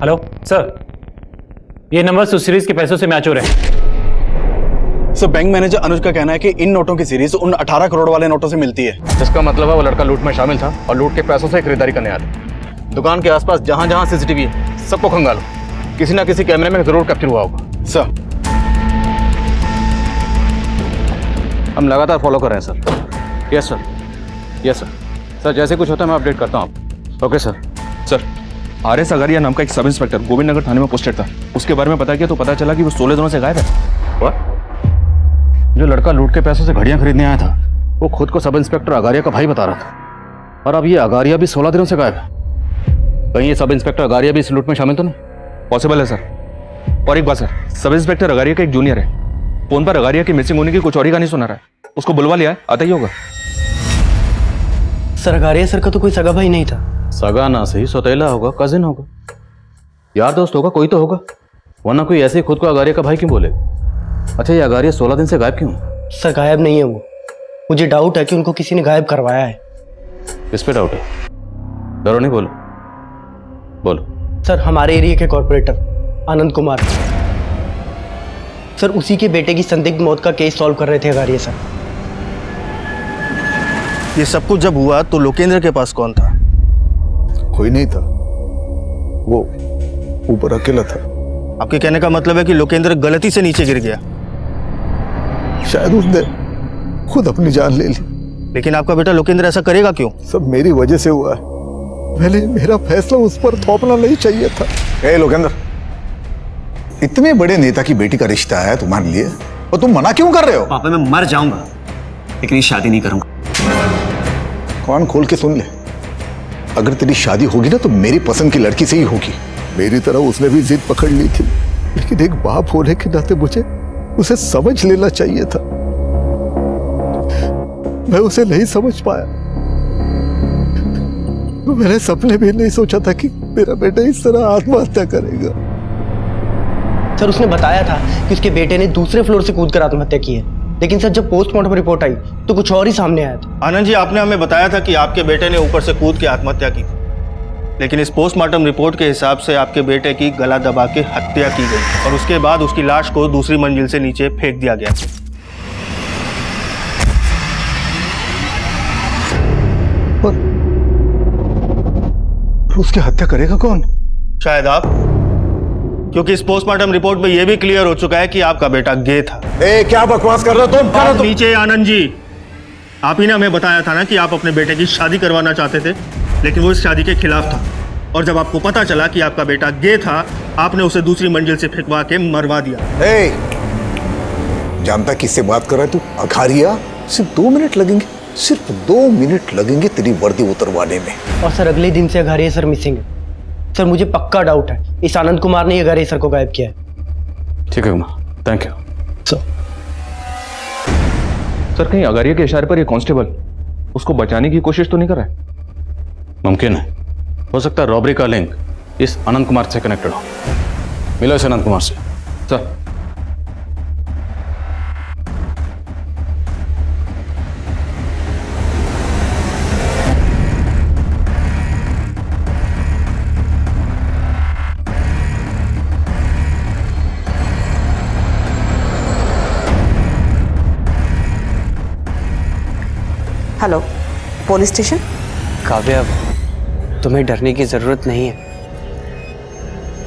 S4: हेलो सर, ये नंबर उस सीरीज के पैसों से मैच हो रहे हैं।
S16: सर बैंक मैनेजर अनुज का कहना है कि इन नोटों की सीरीज उन 18 करोड़ वाले नोटों से मिलती है।
S4: इसका मतलब है वो लड़का लूट में शामिल था और लूट के पैसों से खरीदारी करने आया था। दुकान के आसपास जहां जहां सीसीटीवी है सबको खंगालो, किसी ना किसी कैमरे में जरूर कैप्चर हुआ होगा।
S16: सर
S4: हम लगातार फॉलो कर रहे हैं sir. Yes sir, yes sir. Sir जैसे कुछ होता है मैं अपडेट करता हूँ आपको। Okay sir.
S11: Sir are S Agariya नाम का एक सब इंस्पेक्टर गोविंद नगर थाने में पोस्टेड था, उसके बारे में पता किया तो पता चला कि वो 16 दिनों से गायब है।
S4: जो लड़का लूट के पैसों से घड़ियां खरीदने आया था वो खुद को सब इंस्पेक्टर अगारिया का भाई बता रहा था, और अब ये अगारिया भी 16 दिनों से गायब है। कहीं ये सब इंस्पेक्टर अगारिया भी इस लूट में शामिल तो नहीं?
S11: पॉसिबल है सर। और एक बात सर, सब इंस्पेक्टर अगारिया का एक जूनियर है, फोन पर अगारिया की मिसिंग होने की कुछ और ही कहानी सुना रहा है। उसको बुलवा लिया है, आता ही होगा।
S7: सर अगारिया सर का तो कोई सगा भाई नहीं था।
S4: सगा ना सही, सौतेला होगा, कजिन होगा, यार दोस्त होगा, कोई तो होगा, वरना कोई ऐसे ही खुद को अगारिया का भाई क्यों बोले? अच्छा ये अगारिया 16 दिन से गायब क्यों?
S7: सर गायब नहीं है वो, मुझे डाउट है कि उनको किसी ने गायब करवाया है।
S4: किस पे डाउट है? डरो नहीं, बोलो बोलो।
S7: सर हमारे एरिया के कॉर्पोरेटर आनंद कुमार सर, उसी के बेटे की संदिग्ध मौत का केस सॉल्व कर रहे थे अगारिया सर।
S10: ये सब कुछ जब हुआ तो लोकेंद्र के पास कौन था?
S14: कोई नहीं था, वो ऊपर अकेला था।
S10: आपके कहने का मतलब है कि लोकेंद्र गलती से नीचे गिर गया?
S14: शायद उसने खुद अपनी जान ले ली।
S10: लेकिन आपका बेटा लोकेंद्र ऐसा करेगा क्यों?
S14: सब मेरी वजह से हुआ है। पहले मेरा फैसला उस पर थोपना नहीं चाहिए था। ए लोकेंद्र, इतने बड़े नेता की बेटी का रिश्ता है तुम्हारे लिए और तुम मना क्यों कर रहे हो?
S7: पापा मैं मर जाऊंगा लेकिन ये शादी नहीं करूंगा।
S14: कान खोल के सुन ले, अगर तेरी शादी होगी ना तो मेरी पसंद की लड़की से ही होगी। मेरी तरह उसने भी जिद पकड़ ली थी, लेकिन एक बाप होने के नाते मुझे उसे समझ लेना चाहिए था। मैं उसे नहीं समझ पाया। मैंने सपने भी नहीं सोचा था कि मेरा बेटा इस तरह आत्महत्या करेगा।
S7: सर उसने बताया था कि उसके बेटे ने दूसरे फ्लोर से कूदकर आत्महत्या की है, लेकिन सर जब पोस्टमार्टम रिपोर्ट आई तो कुछ और ही सामने आया था।
S10: आनंद जी, आपने हमें बताया था कि आपके बेटे ने ऊपर से कूद के आत्महत्या की, लेकिन इस पोस्टमार्टम रिपोर्ट के हिसाब से आपके बेटे की गला दबा के हत्या की गई और उसके बाद उसकी लाश को दूसरी मंजिल से नीचे फेंक दिया गया।
S14: उसकी हत्या करेगा कौन?
S10: शायद आप, क्योंकि इस पोस्टमार्टम रिपोर्ट में यह भी क्लियर हो चुका है कि आपका बेटा गे था।
S14: क्या बकवास कर रहे हो तुम?
S10: नीचे आनंद जी, आप ही ने हमें बताया था ना कि आप अपने बेटे की शादी करवाना चाहते थे, लेकिन वो इस शादी के खिलाफ था, और जब आपको पता चला कि आपका बेटा गे था, आपने उसे दूसरी मंजिल से फेंकवा के मरवा दिया।
S14: जानता किससे बात कर रहा है तू? अगारिया। सिर्फ 2 मिनट लगेंगे, सिर्फ 2 मिनट लगेंगे तेरी वर्दी उतरवाने में।
S7: और सर अगले दिन से अगारिया सर मिसिंग है। सर मुझे पक्का डाउट है इस आनंद कुमार ने अगारिया सर को गायब किया है।
S4: ठीक है कुमार, थैंक यू।
S11: सर कहीं अगारिया के इशारे पर ये कांस्टेबल उसको बचाने की कोशिश तो नहीं कर रहा है?
S4: मुमकिन है, हो सकता है रॉबरी का लिंक इस अनंत कुमार से कनेक्टेड हो। मिलो इस अनंत कुमार से।
S11: Sir
S7: hello, police station. Kavya, तुम्हें डरने की जरूरत नहीं है,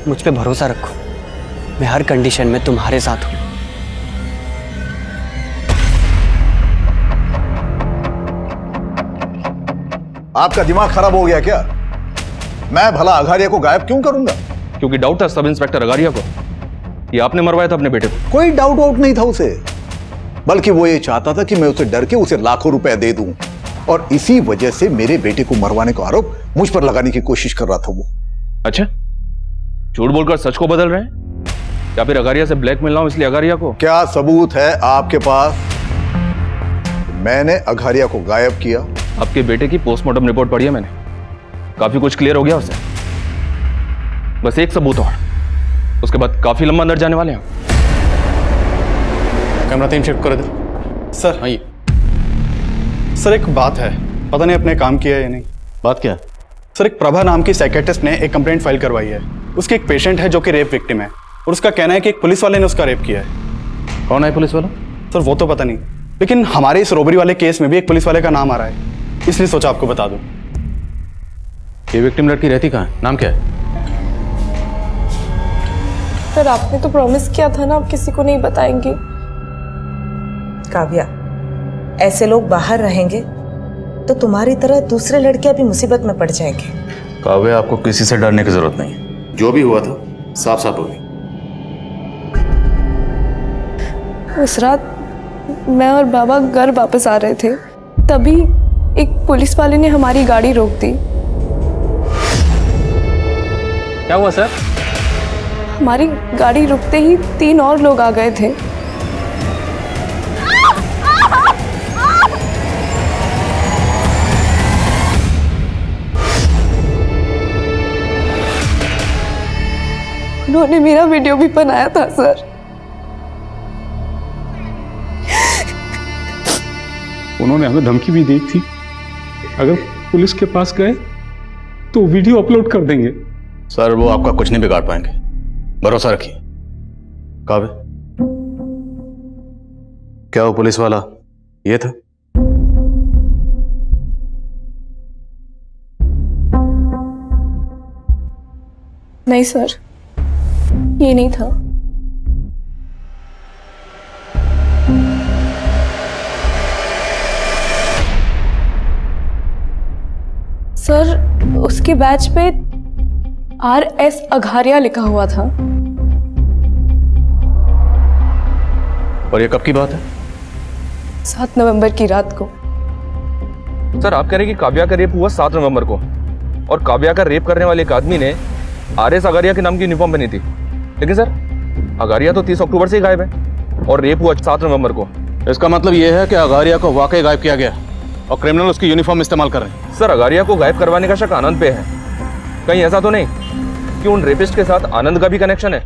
S7: मुझ पे भरोसा रखो, मैं हर कंडीशन में तुम्हारे साथ हूं।
S14: आपका दिमाग खराब हो गया क्या? मैं भला अघारिया को गायब क्यों करूंगा?
S11: क्योंकि डाउट था सब इंस्पेक्टर अगारिया को कि आपने मरवाया था अपने बेटे को।
S14: कोई डाउट वाउट नहीं था उसे, बल्कि वो ये चाहता था कि मैं उसे डर के उसे लाखों रुपए दे दूं, और इसी वजह से मेरे बेटे को मरवाने का आरोप मुझ पर लगाने की कोशिश कर रहा था वो।
S11: अच्छा, झूठ बोलकर सच को बदल रहे हैं या फिर अगारिया से ब्लैकमेल ना हो इसलिए अगारिया को?
S14: क्या सबूत है आपके पास? मैंने अघारिया को गायब किया।
S11: आपके बेटे की पोस्टमार्टम रिपोर्ट पढ़ी है मैंने, काफी कुछ क्लियर हो गया उससे। बस एक सबूत और, उसके बाद काफी लंबा अंदर जाने वाले हैं।
S4: कैमरा 3 शिफ्ट कर दो।
S16: सर
S4: आइए।
S16: सर एक बात है, पता नहीं अपने काम किया है या नहीं।
S4: बात क्या?
S16: सर एक प्रभा नाम की साइकेट्रिस्ट ने एक कंप्लेंट फाइल करवाई है। उसकी एक पेशेंट है जो कि रेप विक्टिम है, और उसका कहना है कि एक पुलिस वाले ने उसका रेप किया है।
S4: कौन है पुलिस वाला?
S16: सर वो तो पता नहीं, लेकिन हमारे इस रॉबरी वाले केस में भी एक पुलिस वाले का नाम आ रहा है, इसलिए सोचा आपको बता दूं।
S4: ये विक्टिम लड़की रहती कहाँ है? नाम क्या है?
S1: सर आपने तो प्रॉमिस किया था ना आप किसी को नहीं बताएंगे।
S2: काव्या, ऐसे लोग बाहर रहेंगे तो तुम्हारी तरह दूसरे लड़कियां भी मुसीबत में पड़ जाएंगे।
S17: काव्या, आपको किसी से डरने की जरूरत नहीं है। जो भी हुआ था साफ साफ हो गई।
S1: उस रात मैं और बाबा घर वापस आ रहे थे, तभी एक पुलिस वाले ने हमारी गाड़ी रोक दी।
S4: क्या हुआ सर?
S1: हमारी गाड़ी रुकते ही 3 और लोग आ गए थे। उन्होंने मेरा वीडियो भी बनाया था सर।
S18: उन्होंने हमें धमकी भी दी थी, अगर पुलिस के पास गए तो वीडियो अपलोड कर देंगे।
S17: सर वो आपका कुछ नहीं बिगाड़ पाएंगे, भरोसा रखिए। काव्य, क्या वो पुलिस वाला ये था?
S1: नहीं सर, ये नहीं था। सर उसके बैच पे RS अघारिया लिखा हुआ था।
S17: और ये कब की बात है?
S1: 7 नवंबर की रात को।
S11: सर आप कह रहे हैं कि काव्या का रेप हुआ 7 नवंबर को, और काव्या का रेप करने वाले एक आदमी ने RS अगारिया के नाम की यूनिफॉर्म पहनी थी। लेकिन सर अगारिया तो 30 अक्टूबर से ही गायब है और रेप हुआ 7 नवंबर को।
S17: इसका मतलब यह है कि अगारिया को वाकई गायब किया गया और क्रिमिनल उसकी यूनिफॉर्म इस्तेमाल कर रहे हैं।
S11: सर अगारिया को गायब करवाने का शक आनंद पे है, कहीं ऐसा तो नहीं कि उन रेपिस्ट के साथ आनंद का भी कनेक्शन है?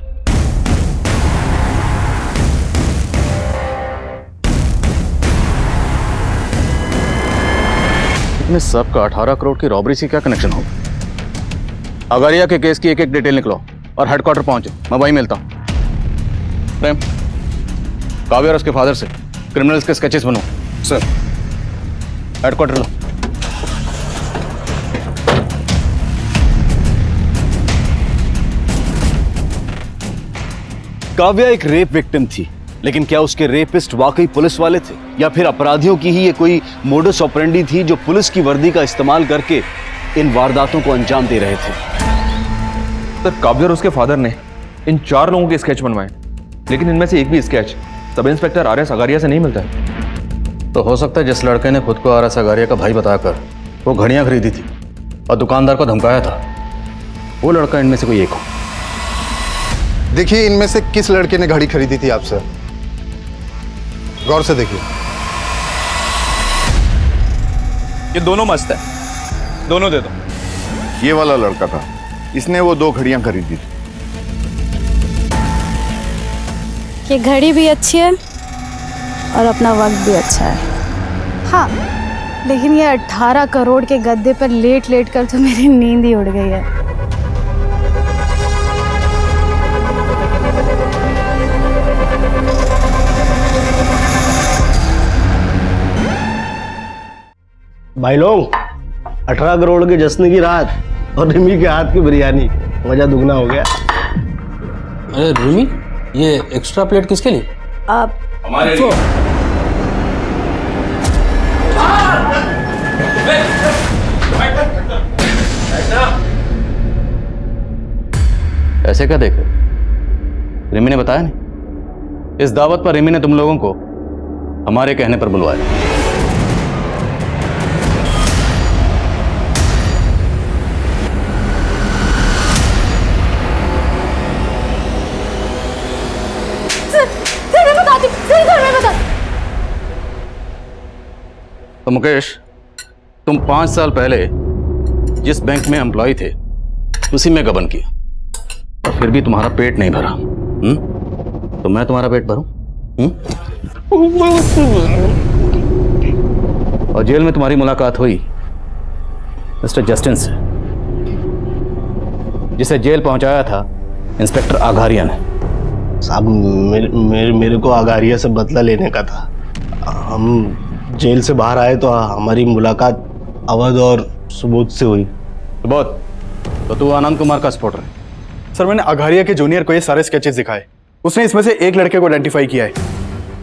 S17: इसमें सबका 18 करोड़ की रॉबरी से क्या कनेक्शन होगा? अगारिया के केस की एक डिटेल निकलो और हेडक्वार्टर पहुंचो, मैं वहीं मिलता हूं। प्रेम, काव्या और उसके फादर से क्रिमिनल्स के स्केचेस बनो। सर हेडक्वार्टर लो।
S8: काव्या एक रेप विक्टिम थी, लेकिन क्या उसके रेपिस्ट वाकई पुलिस वाले थे या फिर अपराधियों की ही ये कोई मोडस ऑपरेंडी थी जो पुलिस की वर्दी का इस्तेमाल करके इन वारदातों को अंजाम दे रहे थे?
S11: सर काव्या और उसके फादर ने इन 4 लोगों के स्केच बनवाए, लेकिन इनमें से एक भी sketch sub inspector RS Agariya से नहीं मिलता है।
S17: तो हो सकता है जिस लड़के ने खुद को RS अगारिया का भाई बताकर वो घड़ियां खरीदी थी और दुकानदार को धमकाया था, वो लड़का इनमें से कोई एक हो।
S14: देखिए इनमें से किस लड़के ने घड़ी खरीदी थी आपसे, गौर से देखिए।
S11: ये दोनों मस्त है, दोनों दे दो।
S14: ये वाला लड़का था, इसने वो 2 घड़ियां खरीदी थी।
S19: ये घड़ी भी अच्छी है और अपना वक्त भी अच्छा है। हाँ, लेकिन ये 18 करोड़ के गद्दे पर लेट लेट कर तो मेरी नींद ही उड़ गई है।
S10: भाई लोग, 18 करोड़ के जश्न की रात और रिमी के हाथ की बिरयानी, मजा दुगना हो गया।
S4: अरे रिमी, ये एक्स्ट्रा प्लेट किसके लिए?
S19: आप
S11: हमारे
S19: लिए।
S11: भाई
S17: ऐसे क्या देख रहे? रिमी ने बताया नहीं? इस दावत पर रिमी ने तुम लोगों को हमारे कहने पर बुलवाया। तो मुकेश, तुम 5 साल पहले जिस बैंक में एम्प्लॉय थे उसी में गबन किया और फिर भी तुम्हारा पेट नहीं भरा। तो मैं तुम्हारा पेट भरूं? और जेल में तुम्हारी मुलाकात हुई मिस्टर जस्टिन से, जिसे जेल पहुंचाया था इंस्पेक्टर आघारिया ने।
S10: साहब मेरे को आघारिया से बदला लेने का था। हम जेल से बाहर आए तो हमारी मुलाकात अवध और सुबोध से हुई।
S17: सुबोध, तो तू आनंद कुमार का सपोर्टर है?
S16: सर मैंने आघारिया के जूनियर को ये सारे स्केचेस दिखाए, उसने इसमें से एक लड़के को आइडेंटिफाई किया है।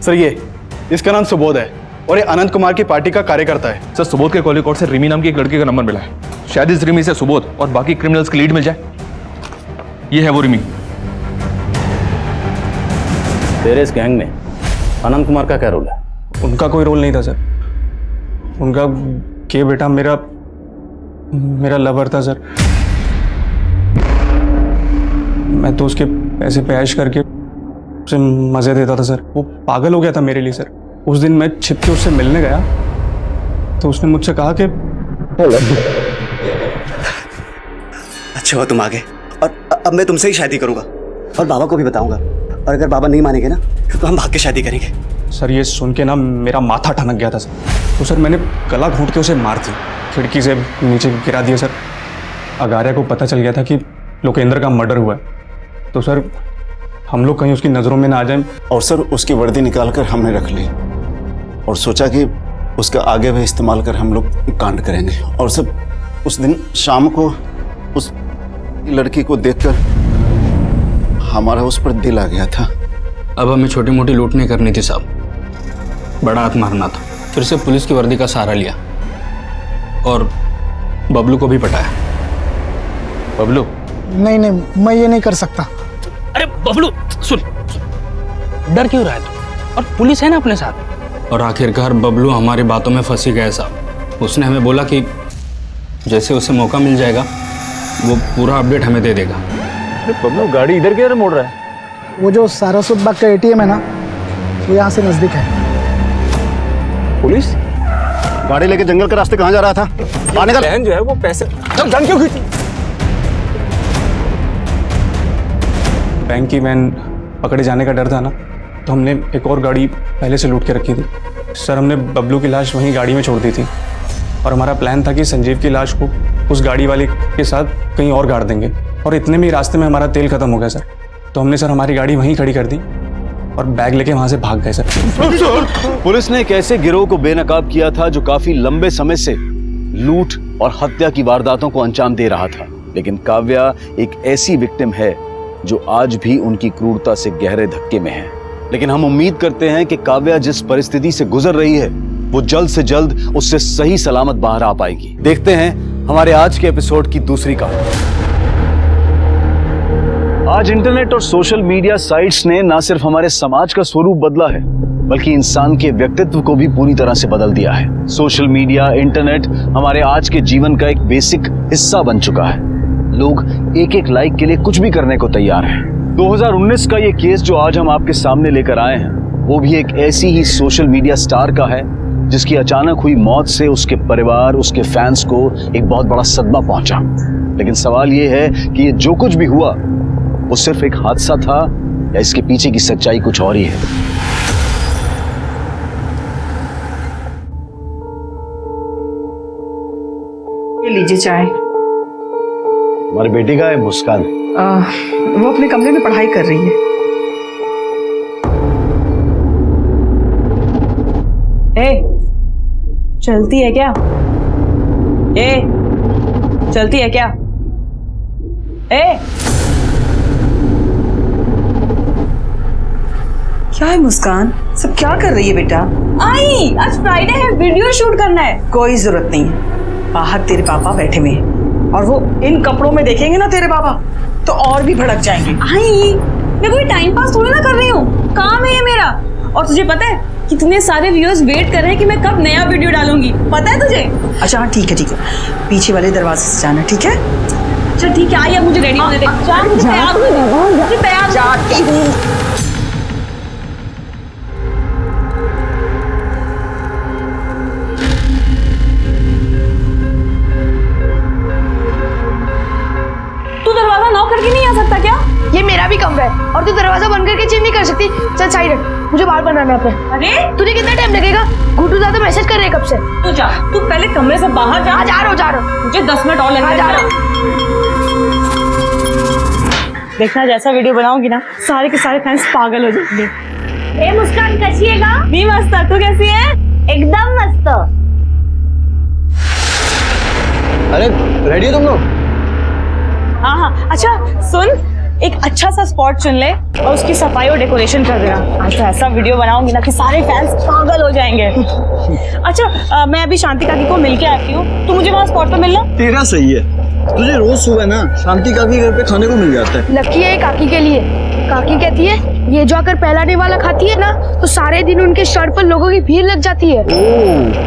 S16: सर ये इसका नाम सुबोध है और ये आनंद कुमार की पार्टी का कार्यकर्ता है।
S11: सर सुबोध के कॉल रिकॉर्ड से रिमी नाम की एक लड़के का नंबर मिला है। शायद इस रिमी से सुबोध और बाकी क्रिमिनल्स की लीड मिल जाए। ये है वो रिमी।
S17: तेरे इस गैंग में आनंद कुमार का क्या रोल है?
S18: उनका कोई रोल नहीं था सर। उनका के बेटा मेरा लवर था सर। मैं तो उसके पैसे पे ऐश करके उसे मजे देता था सर। वो पागल हो गया था मेरे लिए सर। उस दिन मैं छिप के उससे मिलने गया तो उसने मुझसे कहा कि
S7: अच्छा हुआ तुम आ गए, और अब मैं तुमसे ही शादी करूंगा और बाबा को भी बताऊंगा, और अगर बाबा नहीं मानेंगे ना तो हम भाग के शादी करेंगे।
S18: सर ये सुन के ना मेरा माथा ठनक गया था सर। तो सर मैंने गला घोंट के उसे मार दी, खिड़की से नीचे गिरा दिया सर। आघारिया को पता चल गया था कि लोकेंद्र का मर्डर हुआ है, तो सर हम लोग कहीं उसकी नज़रों में ना आ जाएं।
S14: और सर उसकी वर्दी निकाल कर हमने रख ली और सोचा कि उसका आगे भी इस्तेमाल कर हम लोग कांड करेंगे। और सर उस दिन शाम को उस लड़की को देखकर हमारा उस पर दिल आ गया था।
S20: अब हमें छोटी मोटी लूट नहीं करनी थी साहब, बड़ा हाथ मारना था। फिर से पुलिस की वर्दी का सहारा लिया और बबलू को भी पटाया।
S17: बबलू?
S15: नहीं मैं ये नहीं कर सकता।
S20: अरे बबलू सुन, डर क्यों रहा है तू? और पुलिस है ना अपने साथ। और आखिरकार बबलू हमारी बातों में फंसी गया साहब। उसने हमें बोला कि जैसे उसे मौका मिल जाएगा वो पूरा अपडेट हमें दे देगा।
S17: अरे बबलू गाड़ी इधर किधर मोड़ रहा है?
S15: वो जो सारस्वत बाग का ATM है ना, वो यहाँ से नजदीक है।
S14: पुलिस गाड़ी लेके जंगल के रास्ते कहाँ जा रहा था? आने का
S20: बहन जो है वो पैसे
S14: गन क्यों खींची?
S18: बैंक की वैन पकड़े जाने का डर था ना, तो हमने एक और गाड़ी पहले से लूट के रखी थी सर। हमने बबलू की लाश वहीं गाड़ी में छोड़ दी थी और हमारा प्लान था कि संजीव की लाश को उस गाड़ी वाले के साथ कहीं और गाड़ देंगे। और इतने में ही रास्ते में हमारा तेल खत्म हो गया सर। तो हमने सर हमारी गाड़ी वहीं खड़ी कर दी और बैग लेके वहां से भाग गए सर।
S8: पुलिस ने एक ऐसे गिरोह को बेनकाब किया था जो काफी लंबे समय से लूट और हत्या की वारदातों को अंजाम दे रहा था। लेकिन काव्या एक ऐसी विक्टिम है जो आज भी उनकी क्रूरता से गहरे धक्के में है। लेकिन हम उम्मीद करते हैं कि काव्या जिस परिस्थिति से गुजर रही है वो जल्द से जल्द उससे सही सलामत बाहर आ पाएगी। देखते हैं हमारे आज के एपिसोड की दूसरी कहानी। आज इंटरनेट और सोशल मीडिया साइट्स ने न सिर्फ हमारे समाज का स्वरूप बदला है बल्कि इंसान के व्यक्तित्व को भी पूरी तरह से बदल दिया है। सोशल मीडिया, इंटरनेट हमारे आज के जीवन का एक बेसिक हिस्सा बन चुका है। लोग एक एक लाइक के लिए कुछ भी करने को तैयार हैं। 2019 का ये केस जो आज हम आपके सामने लेकर आए हैं वो भी एक ऐसी ही सोशल मीडिया स्टार का है जिसकी अचानक हुई मौत से उसके परिवार, उसके फैंस को एक बहुत बड़ा सदमा पहुंचा। लेकिन सवाल ये है कि ये जो कुछ भी हुआ वो सिर्फ एक हादसा था या इसके पीछे की सच्चाई कुछ और ही है।
S5: ये लीजिए चाय।
S14: हमारी बेटी का है मुस्कान।
S5: वो अपने कमरे में पढ़ाई कर रही है।
S12: चलती है क्या? चलती है क्या?
S5: क्या है मुस्कान, सब क्या कर रही है बेटा?
S12: आई आज फ्राइडे है, वीडियो शूट करना है।
S5: कोई जरूरत नहीं है, बाहर तेरे पापा बैठे हुए हैं। और वो इन कपड़ों में देखेंगे ना तेरे बाबा तो और भी भड़क जाएंगे।
S12: आई मैं कोई टाइम पास थोड़ी ना कर रही हूँ, काम है ये मेरा। और तुझे पता है कितने सारे व्यूअर्स वेट कर रहे हैं कि मैं कब नया वीडियो डालूंगी, पता है तुझे?
S5: अच्छा हाँ ठीक है, पीछे वाले दरवाजे से जाना, ठीक है?
S12: अच्छा ठीक है, आई अब मुझे रेडी होने दे। मुझे तैयार
S5: जाती हूँ।
S12: तू दरवाजा नॉक करके नहीं आ सकता क्या?
S19: ये मेरा भी कमरा है और तू दरवाजा बंद करके चेंज नहीं कर सकती। चल साइड हट, मुझे बाल बनाना है अपने।
S12: अरे
S19: तुझे कितना टाइम लगेगा? गुड्डू ज्यादा मैसेज कर रहे हैं कब से।
S12: तू जा, तू पहले कमरे से बाहर जा।
S19: जा रहा हूँ।
S12: मुझे 10 मिनट और लगेंगे।
S19: जा रहा हूँ।
S12: देखना जैसा वीडियो बनाऊंगी ना, सारे के सारे फैंस पागल हो जाएंगे।
S19: ए मुस्कान कैसी है?
S12: मी मस्त, तू कैसी है?
S19: एकदम मस्त।
S6: अरे रेडी हो तुम लोग?
S12: हाँ हाँ, अच्छा सुन, एक अच्छा सा स्पॉट चुन ले और उसकी सफाई और डेकोरेशन कर देना। आज तो ऐसा वीडियो बनाऊंगी ना कि सारे फैंस पागल हो जाएंगे। अच्छा मैं अभी शांति काकी को मिलके आती हूँ, तू मुझे वहाँ स्पॉट पे मिलना।
S6: तेरा सही है, तुझे रोज सुबह ना शांति काकी घर पे खाने को मिल जाता है।
S19: लकी है काकी के लिए। काकी कहती है ये जो आकर पहलाने वाला खाती है ना तो सारे दिन उनके शर्ट पर लोगों की भीड़ लग जाती है।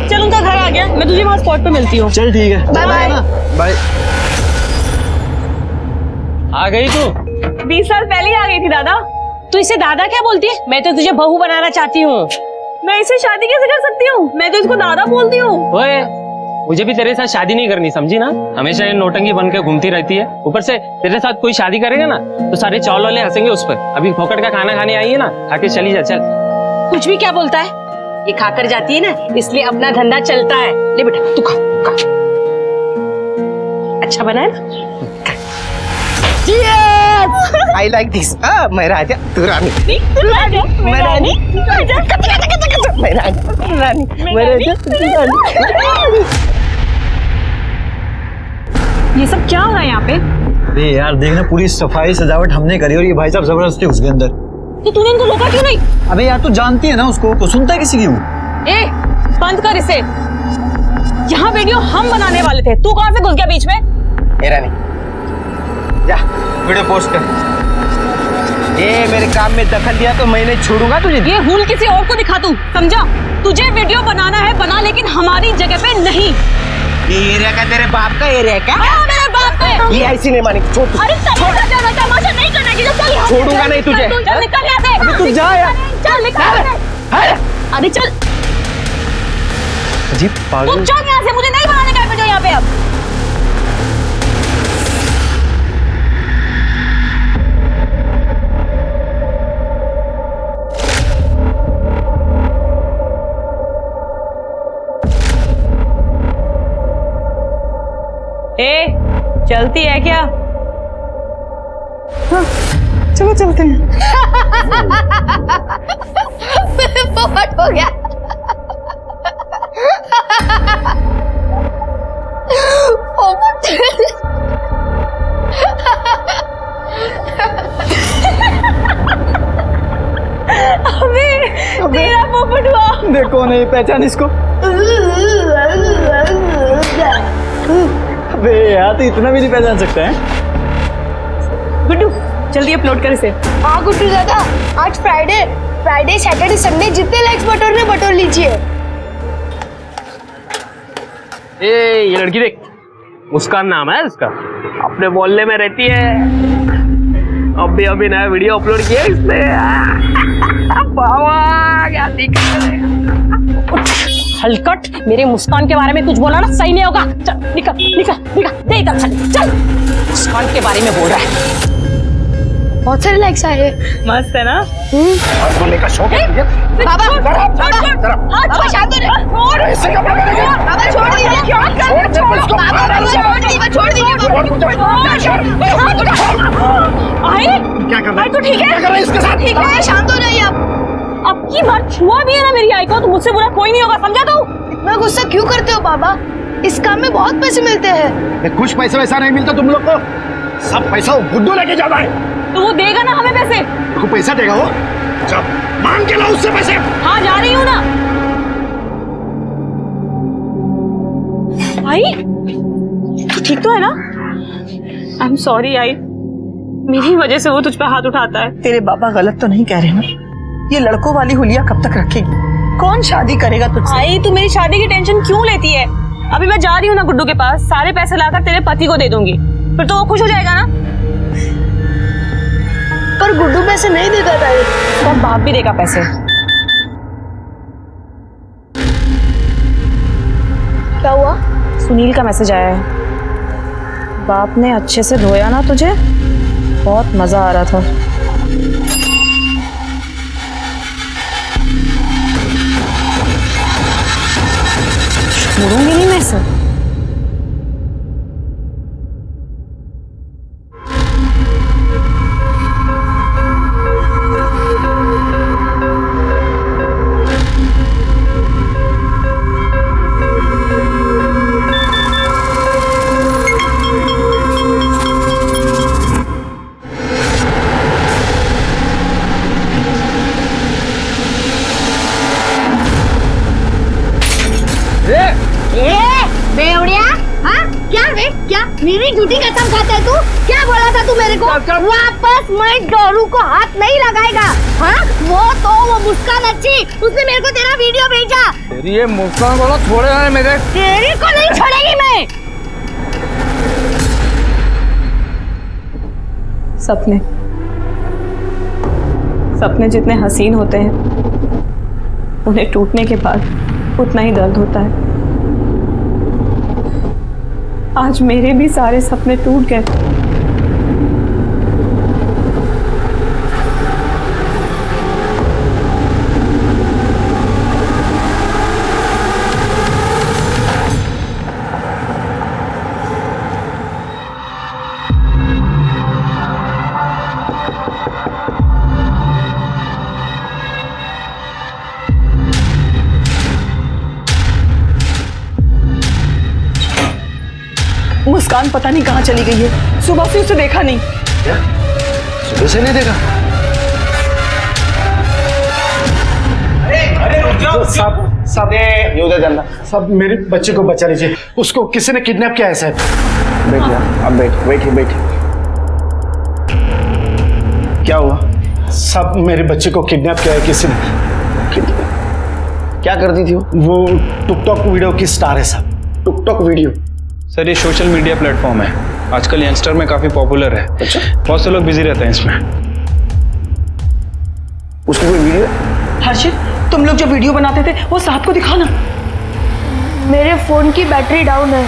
S12: चल उनका घर आ गया, मैं तुझे वहाँ स्पॉट पे मिलती हूँ।
S6: चल ठीक है,
S19: बाय बाय।
S6: बाय।
S12: आ गई तू? 20 साल पहले ही आ गई थी दादा। तू इसे दादा क्या बोलती है? मैं तो तुझे बहू बनाना चाहती हूँ। मैं इसे शादी कैसे कर सकती हूँ? मैं तो इसको दादा बोलती हूँ।
S21: ओए, मुझे भी तेरे साथ शादी नहीं करनी, समझी ना? हमेशा ये नौटंकी बन के घूमती रहती है। ऊपर से तेरे साथ कोई शादी करेगा ना तो सारे चौल वाले हंसेंगे उस पर। अभी फोकट का खाना खाने आई है ना, खाके चली जा। चल।
S12: कुछ भी क्या बोलता है? ये खाकर जाती है ना इसलिए अपना धंधा चलता है। ले बेटा तू खा। अच्छा बना है ना?
S5: I like this. मैं राजा, तू रानी।
S12: मैं रानी।
S5: मैं रानी।
S12: ये सब क्या हो रहा है यहाँ पे?
S6: अरे यार देखना, पूरी सफाई सजावट हमने करी और ये भाई साहब जबरदस्ती घुस गए अंदर।
S12: तो तूने इनको रोका क्यों नहीं?
S6: अबे यार तू जानती है ना उसको, तो सुनता है किसी की?
S12: ए बंद कर इसे। यहाँ वीडियो हम बनाने वाले थे, तू कहाँ से घुस गया बीच में?
S5: ए रानी, जा वीडियो पोस्ट कर। ये मेरे काम में दखल दिया तो मैं नहीं छोड़ूंगा तुझे।
S12: ये हुल किसी और को दिखा तू, समझा? तुझे वीडियो बनाना है बना, लेकिन हमारी जगह पे नहीं।
S5: ये एरिया का तेरे बाप का एरिया है क्या?
S12: हाँ मेरे बाप का।
S5: ये ऐसी नहीं मानेगी, छोड़।
S12: अरे तमाशा नहीं करना कि चल यहाँ से।
S5: छोड़ूंगा नहीं तुझे।
S12: चल निकल यहाँ से।
S5: अबे तू जा यार।
S12: चल निकल। अरे चल।
S6: अजीब पागल।
S12: तू चल यहाँ से, मुझे नहीं बनाने का वीडियो यहाँ पे अब। ए, चलती है क्या?
S5: हाँ, चलो चलते हैं।
S19: पोपट हो गया। पोपट।
S12: अबे तेरा पोपट हुआ।
S6: देखो नहीं पहचान इसको। अबे यार तो इतना भी नहीं पहचान सकते हैं।
S12: गुड्डू जल्दी अपलोड कर इसे।
S19: हाँ गुड्डू दादा, आज फ्राइडे सैटरडे संडे जितने लाइक्स बटोरने बटोर लीजिए।
S21: ये लड़की देख, मुस्कान नाम है इसका, अपने मोहल्ले में रहती है। अभी नया वीडियो अपलोड किया इसने। बाबा क्या दिक्कत है?
S12: हलकट, मेरे मुस्कान के बारे में कुछ बोला ना सही नहीं होगा। चल निकल निकल निकल, दे इधर चल। मुस्कान के बारे में बोल रहा है।
S19: बहुत सारे लाइक्स आए हैं।
S12: मस्त है ना?
S5: हाथ बोलने का शौक है
S19: बाबा। बाबा शांत हो जाओ। बाबा छोड़ दीजिए। छोड़ दीजिए।
S5: क्या कर रहा है?
S12: तो ठीक है,
S5: क्या कर रहा है इसके साथ?
S19: ठीक है, शांत हो जाइए आप।
S12: अब की बार छुआ भी है ना मेरी आई को तो मुझसे बुरा कोई नहीं होगा, समझा तू?
S19: इतना गुस्सा क्यों करते हो बाबा? इस काम में बहुत पैसे मिलते हैं।
S5: कुछ पैसा वैसा नहीं मिलता तुम लोग को, सब पैसा वो गुड्डू लेके जाना है।
S12: तो वो देगा ना हमें पैसे?
S5: तो पैसा देगा वो? चल मांग के लाओ उससे पैसे।
S12: हाँ जा रही हूँ ना। भाई तू ठीक तो है ना? सॉरी आई, मेरी वजह से वो तुझ पे हाथ उठाता है।
S5: तेरे बाबा गलत तो नहीं कह रहे ना? ये लड़कों वाली हुलिया कब तक रखेगी? कौन शादी करेगा तुझसे?
S12: आई, तू मेरी शादी की टेंशन क्यों लेती है? अभी मैं जा रही हूँ ना गुड्डू के पास, सारे पैसे लाकर तेरे पति को दे दूंगी, फिर तो वो खुश हो जाएगा ना।
S19: पर गुड्डू पैसे नहीं देगा ताई।
S12: तो बाप भी देगा पैसे।
S19: क्या हुआ?
S12: सुनील का मैसेज आया है। बाप ने अच्छे से धोया ना तुझे, बहुत मजा आ रहा था। छोड़ूंगी नहीं मैं इसे।
S19: बेवड़िया, हाँ क्या रे? क्या मेरी झूठी कसम खाता है तू? क्या बोला था तू मेरे को? वापस मैं डोरू को हाथ नहीं लगाएगा। हाँ वो मुस्कान अच्छी, उसने मेरे को तेरा वीडियो भेजा।
S20: तेरी ये मुस्कान वाला छोड़े हैं मेरे।
S19: तेरी को नहीं छोड़ेगी मैं।
S12: सपने जितने हसीन होते हैं, उन्हें टूटने के बाद उतना ही दर्द होता है। आज मेरे भी सारे सपने टूट गए।
S5: मुस्कान पता नहीं कहाँ चली गई है, सुबह से उसे देखा नहीं।
S10: क्या? सुबह से नहीं देखा? सब मेरे बच्चे को बचा लीजिए, उसको किसी ने किडनैप किया है साहब।
S7: बैठिए, अब बैठिए। क्या हुआ?
S10: सब मेरे बच्चे को किडनैप किया है किसी ने।
S7: क्या करती थी
S10: वो टिकटॉक वीडियो की स्टार है साहब।
S7: TikTok video?
S18: सर ये सोशल मीडिया प्लेटफॉर्म है, आजकल यंगस्टर में काफी पॉपुलर है।
S7: अच्छा,
S18: बहुत से लोग बिजी रहते हैं इसमें।
S7: उसकी कोई वीडियो?
S5: हर्षित, तुम लोग जो वीडियो बनाते थे वो साहब को दिखाओ ना।
S19: मेरे फोन की बैटरी डाउन है।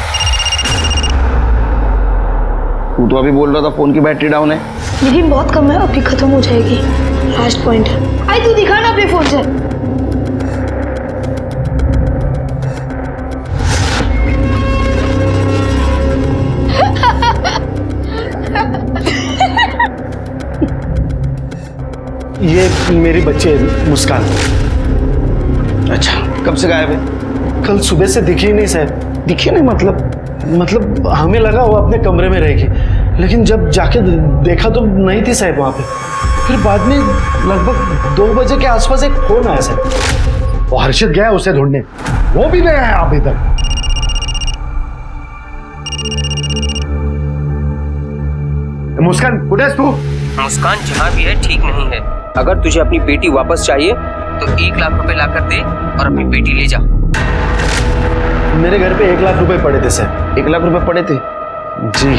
S7: तू तो अभी बोल रहा था फोन की बैटरी डाउन है।
S19: लेकिन बहुत कम है, अभी खत्म हो जाएगी। लास्ट पॉइंट है। आई तू दिखा ना अपने फोन से।
S10: ये मेरी बच्चे मुस्कान।
S7: अच्छा, कब से गायब है?
S10: कल सुबह से दिखी ही नहीं साहब। दिखी नहीं मतलब हमें लगा वो अपने कमरे में रहेगी, लेकिन जब जाके देखा तो नहीं थी साहब वहाँ पे। फिर बाद में लगभग 2 बजे के आसपास एक फोन आया साहब। वो हर्षित गया उसे ढूंढने, वो भी नहीं आया अभी तक। मुस्कान, कुछ तू?
S9: मुस्कान जहाँ भी है ठीक नहीं है। अगर तुझे अपनी बेटी वापस चाहिए तो 1 लाख रुपए लाकर दे और अपनी बेटी ले जा।
S10: मेरे घर पे 1 लाख रुपए पड़े थे सर।
S7: 1 लाख रुपए पड़े थे?
S10: जी,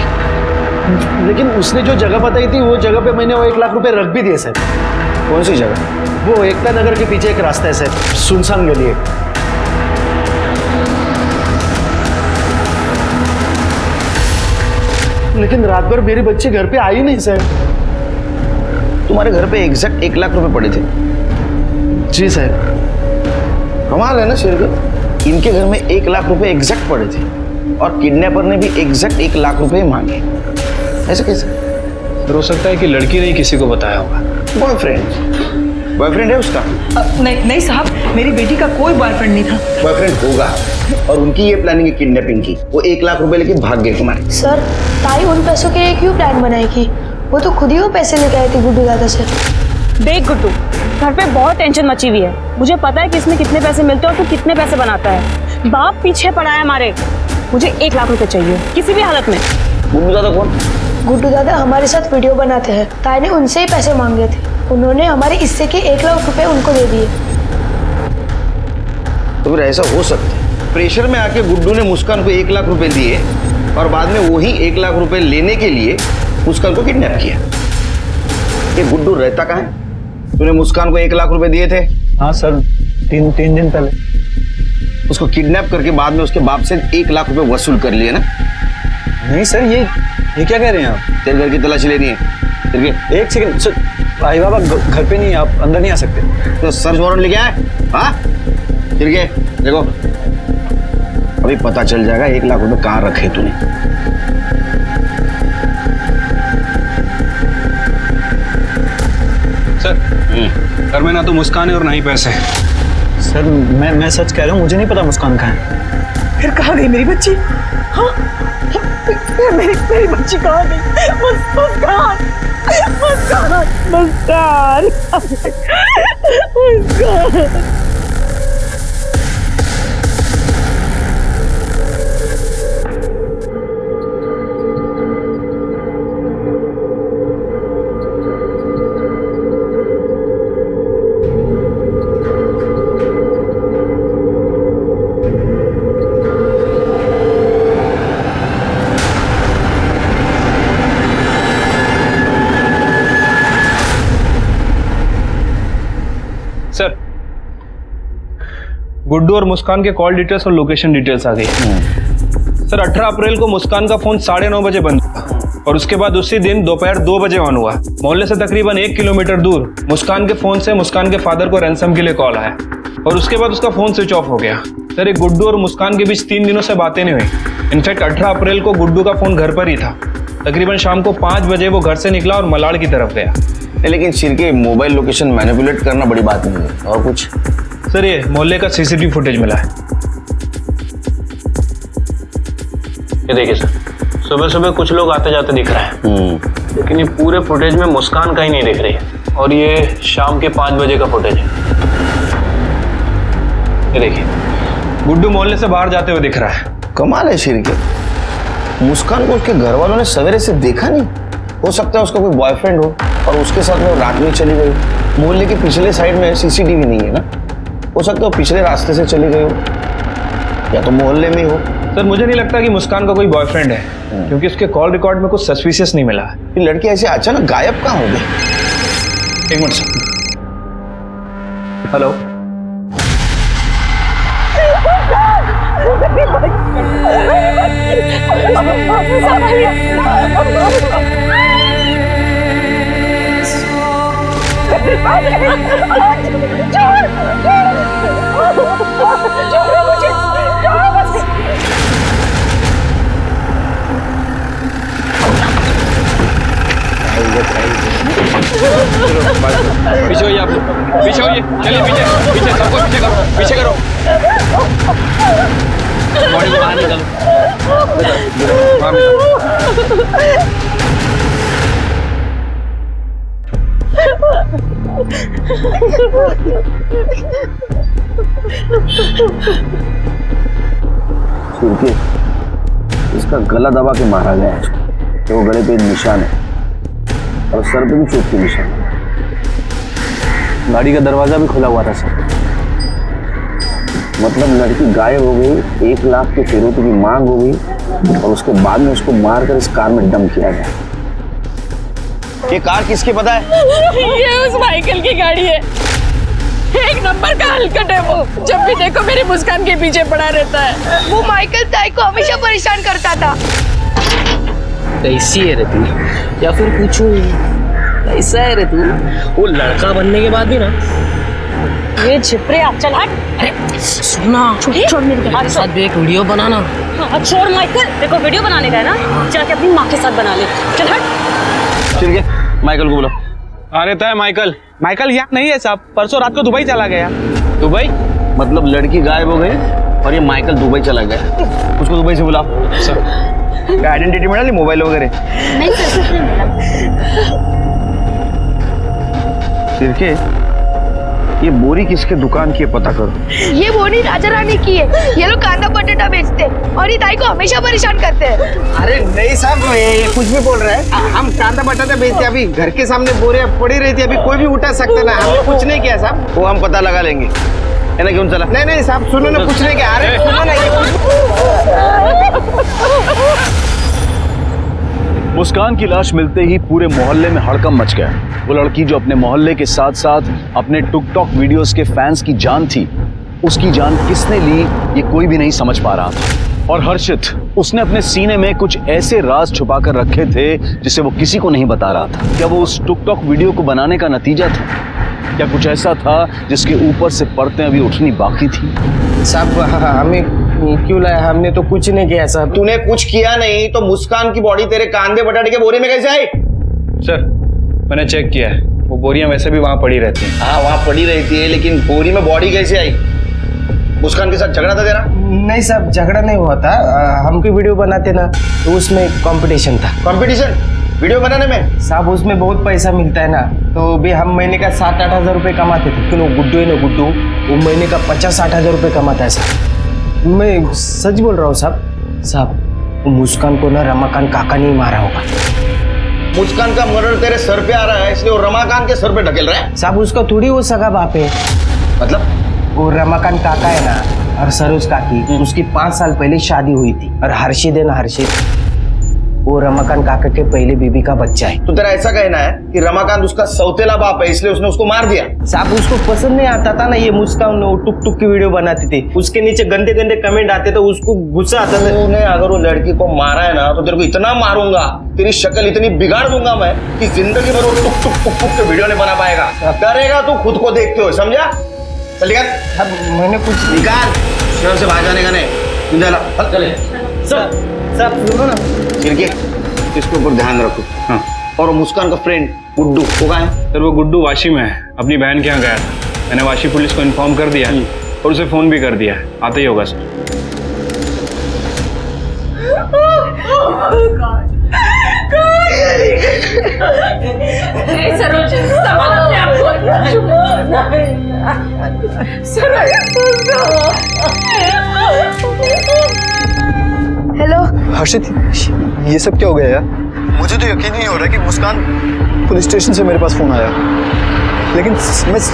S10: लेकिन उसने जो जगह बताई थी वो जगह पे मैंने वो 1 लाख रुपए रख भी दिए सर।
S7: कौन सी जगह?
S10: वो एकता नगर के पीछे एक रास्ता है सर, सुनसान गली है। लेकिन रात भर मेरे बच्चे घर पे आई नहीं सर।
S7: तुम्हारे घर पे एग्जैक्ट 1 लाख रुपए पड़े थे?
S10: जी सर।
S7: कमाल है ना शेरगढ़, इनके घर में 1 लाख रुपए एग्जैक्ट पड़े थे और किडनैपर ने भी एग्जैक्ट 1 लाख रुपए मांगे। ऐसे कैसे?
S18: हो सकता है कि लड़की ने किसी को बताया होगा।
S7: बॉयफ्रेंड है उसका?
S5: नहीं साहब, मेरी बेटी का कोई बॉयफ्रेंड नहीं था।
S7: बॉयफ्रेंड होगा, और उनकी ये प्लानिंग है किडनैपिंग की। वो 1 लाख रुपए लेके भाग गए तुम्हारे।
S19: सर, ताई उन पैसों के लिए क्यों प्लान बनाएगी? वो तो खुद ही वो पैसे लेके आई थी गुड्डू दादा से।
S12: देख गुड्डू, घर पे बहुत टेंशन मची हुई है। मुझे पता है कि इसमें कितने पैसे मिलते हैं और तू कितने पैसे बनाता है। बाप पीछे पड़ा है हमारे। मुझे 1 लाख रुपए चाहिए किसी भी हालत में।
S7: गुड्डू दादा कौन?
S19: गुड्डू दादा हमारे साथ वीडियो बनाते हैं, ताई ने उनसे ही पैसे मांगे थे, उन्होंने हमारे हिस्से के 1 लाख रुपए उनको दे दिए।
S3: तो फिर ऐसा हो सकता है प्रेशर में आके गुड्डू ने मुस्कान को 1 लाख रुपए दिए और बाद में वही 1 लाख रुपए लेने के लिए मुस्कान को किडनैप किया। ये गुड्डू रहता कहाँ है? तूने मुस्कान को 1 लाख रुपए दिए थे?
S16: हाँ सर, तीन दिन पहले।
S3: उसको किडनैप करके बाद में उसके बाप से 1 लाख रुपए वसूल कर लिए ना?
S16: नहीं सर, ये क्या कह रहे हैं आप?
S3: तेरे घर की तलाशी लेनी है। तेरे
S16: एक सेकंड सर, भाई बाबा घर पे नहीं, आप अंदर नहीं आ सकते।
S3: तो सर्च वारंट लेके आए? हाँ फिर देखो अभी पता चल जाएगा 1 लाख रुपए कहाँ रखे तूने।
S18: सर घर में ना तो मुस्कान है और ना ही पैसे।
S16: सर मैं सच कह रहा हूँ, मुझे नहीं पता मुस्कान कहाँ है।
S5: फिर कहाँ गई मेरी बच्ची? हाँ मेरी बच्ची कहाँ गई? मुस्कान मुस्कान मुस्कान मुस्कान।
S18: सर गुड्डू और मुस्कान के कॉल डिटेल्स और लोकेशन डिटेल्स आ गई। सर 18 अप्रैल को मुस्कान का फोन 9:30 बजे बंद हुआ और उसके बाद उसी दिन दोपहर 2 बजे ऑन हुआ। मोहल्ले से तकरीबन 1 किलोमीटर दूर मुस्कान के फोन से मुस्कान के फादर को रैंसम के लिए कॉल आया और उसके बाद उसका फोन स्विच ऑफ हो गया। सर ये गुड्डू और मुस्कान के बीच 3 दिनों से बातें नहीं हुई। इनफैक्ट 18 अप्रैल को गुड्डू का फोन घर पर ही था। तकरीबन शाम को 5 बजे वो घर से निकला और मलाड़ की तरफ गया।
S3: लेकिन सिर के मोबाइल लोकेशन मैनिपुलेट करना बड़ी बात नहीं है। और कुछ?
S18: सर ये मोहल्ले का सीसीटीवी फुटेज मिला है। ये देखिए सर, सुबह सुबह कुछ लोग आते जाते दिख रहे हैं, लेकिन ये पूरे फुटेज में मुस्कान कहीं नहीं दिख रही है। और ये शाम के 5 बजे का फुटेज है। ये देखिए गुड्डू मोहल्ले से बाहर जाते हुए दिख रहा है।
S3: कमाल है सिर के, मुस्कान को उसके घर वालों ने सवेरे से देखा नहीं। हो सकता है उसका कोई बॉयफ्रेंड हो और उसके साथ वो रात में चली गई। मोहल्ले के पिछले साइड में सीसीटीवी नहीं है ना, हो सकता है वो पिछले रास्ते से चली गई हो या तो मोहल्ले में ही हो।
S18: सर मुझे नहीं लगता कि मुस्कान का कोई बॉयफ्रेंड है, क्योंकि उसके कॉल रिकॉर्ड में कुछ सस्पिशियस नहीं मिला।
S3: ये लड़की ऐसे अचानक गायब कहाँ हो गई?
S18: 1 मिनट सर। हेलो पीछे होइए आप, पीछे होइए, चलिए पीछे पीछे, सबको पीछे करो, पीछे करो। बॉडी को बाहर निकालो, बाहर निकालो।
S3: इसका गला दबा के मारा गया है। तो गले पे निशान है और सर पे भी चोट के निशान है। गाड़ी का दरवाजा भी खुला हुआ था सर। मतलब लड़की गायब हो गई, 1 लाख के फिरौती की मांग हो गई और उसके बाद में उसको मारकर इस कार में डंप किया गया। ये कार किसकी पता है?
S5: ये उस माइकल की गाड़ी है। 1 नंबर का हलकट है वो, जब भी देखो मेरी मुस्कान के पीछे पड़ा रहता है। वो माइकल ताई को हमेशा परेशान करता था।
S21: कैसी है रे तू, या फिर पूछूं कैसा है रे तू? वो लड़का बनने के बाद भी ना
S12: ये छिपरे आप चल हट।
S21: अरे सुना,
S12: छोड़ मेरे
S21: साथ भी एक वीडियो बनाना।
S12: हाँ छोड़ माइकल, देखो वीडियो बनाने का है ना, जाके अपनी माँ के साथ बना ले। चल हट।
S3: ठीक है, माइकल को बुलाओ।
S18: आ रहता है माइकल। माइकल यहाँ नहीं है साहब, परसों रात को दुबई चला गया।
S3: दुबई? मतलब लड़की गायब हो गई और ये माइकल दुबई चला गया। उसको दुबई से बुलाओ। सर आइडेंटिटी मिला ली, मोबाइल वगैरह?
S19: नहीं सर, कुछ नहीं मिला।
S3: सिरके ये बोरी किसके दुकान की है पता करो।
S19: ये बोरी राजा रानी की है। ये लोग कांदा बटाटा बेचते हैं और ये ताई को हमेशा परेशान करते हैं।
S9: अरे नहीं साहब, ये कुछ भी बोल रहे हैं। हम कांदा बटाटा बेचते, अभी घर के सामने बोरियां पड़ी रही थी, अभी कोई भी उठा सकता ना। हमने कुछ नहीं किया साहब।
S3: वो हम पता लगा लेंगे, है ना? क्यों चला?
S9: नहीं नहीं साहब, सुनो ना, कुछ नहीं किया। अरे सुनो ना,
S8: मुस्कान की लाश मिलते ही पूरे मोहल्ले में हड़कंप मच गया। वो लड़की जो अपने मोहल्ले के साथ साथ अपने टिकटॉक वीडियोस के फैंस की जान थी, उसकी जान किसने ली ये कोई भी नहीं समझ पा रहा था। और हर्षित, उसने अपने सीने में कुछ ऐसे राज छुपा कर रखे थे जिसे वो किसी को नहीं बता रहा था। क्या वो उस टिकटॉक वीडियो को बनाने का नतीजा था? क्या कुछ ऐसा था जिसके ऊपर से परतें अभी उठनी बाकी थी?
S9: साहब हमें क्यों लाया? हमने तो कुछ नहीं किया साहब।
S3: तूने कुछ किया नहीं तो मुस्कान की बॉडी तेरे कांदे बटाटे के बोरे में कैसे आई?
S18: सर मैंने चेक किया है, वो बोरियां वैसे भी वहाँ पड़ी रहती हैं।
S3: हाँ वहाँ पड़ी रहती है, लेकिन बोरी में बॉडी कैसे आई? मुस्कान के साथ झगड़ा था तेरा?
S9: नहीं साहब, झगड़ा नहीं हुआ था। हमको वीडियो बनाते ना, तो उसमें कंपटीशन था।
S3: कंपटीशन वीडियो बनाने में?
S9: साहब उसमें बहुत पैसा मिलता है ना, तो भी हम महीने का 7-8 हज़ार रुपये कमाते थे। लेकिन वो गुड्डू है ना, गुड्डू, वो महीने का 50-60 हज़ार रुपये कमाता है साहब। मैं सच बोल रहा हूँ साहब। साहब वो मुस्कान को ना रमाकांत काका नहीं मारा होगा।
S3: मुस्कान का मर्डर तेरे सर पे आ रहा है, इसलिए वो रमाकांत के सर पे ढकेल रहा है?
S9: साहब उसका थोड़ी वो सगा बाप है।
S3: मतलब?
S9: वो रमाकांत काका है ना, और सरोज काकी, उसकी 5 साल पहले शादी हुई थी। और हर्षित है ना, हर्षित, वो रमाकांत काका के पहले बीबी का बच्चा है।
S3: तो तेरा ऐसा कहना है कि रमाकांत उसका सौतेला बाप है, इसलिए उसने उसको मार दिया?
S9: साहब उसको पसंद नहीं आता था ना ये मुस्कान, वो टुक टुक की वीडियो बनाती थी, उसके नीचे गंदे गंदे कमेंट आते तो उसको गुस्सा आता था।
S3: तूने अगर वो लड़की को मारा है ना, तो तेरे को इतना मारूंगा, तेरी शक्ल इतनी बिगाड़ दूंगा मैं कि जिंदगी भर वो टुक टुक टुक टुक के वीडियो नहीं बना पाएगा। करेगा तू खुद को देखते हो, समझा? चल निकाल।
S9: मैंने कुछ
S3: निकाल, शहर से बाहर जाने का नहीं। चले
S9: सब सुनो ना,
S3: छिड़के इसके ऊपर ध्यान रखो।
S18: हाँ।
S3: और मुस्कान का फ्रेंड गुड्डू वो कहाँ है?
S18: सर वो गुड्डू वाशी में है, अपनी बहन के यहाँ गया था। मैंने वाशी पुलिस को इन्फॉर्म कर दिया है और उसे फोन भी कर दिया है, आते ही होगा सर।
S19: हेलो
S16: हर्षित, ये सब क्या हो गया यार? मुझे तो यकीन नहीं हो रहा कि मुस्कान पुलिस स्टेशन से मेरे पास फोन आया, लेकिन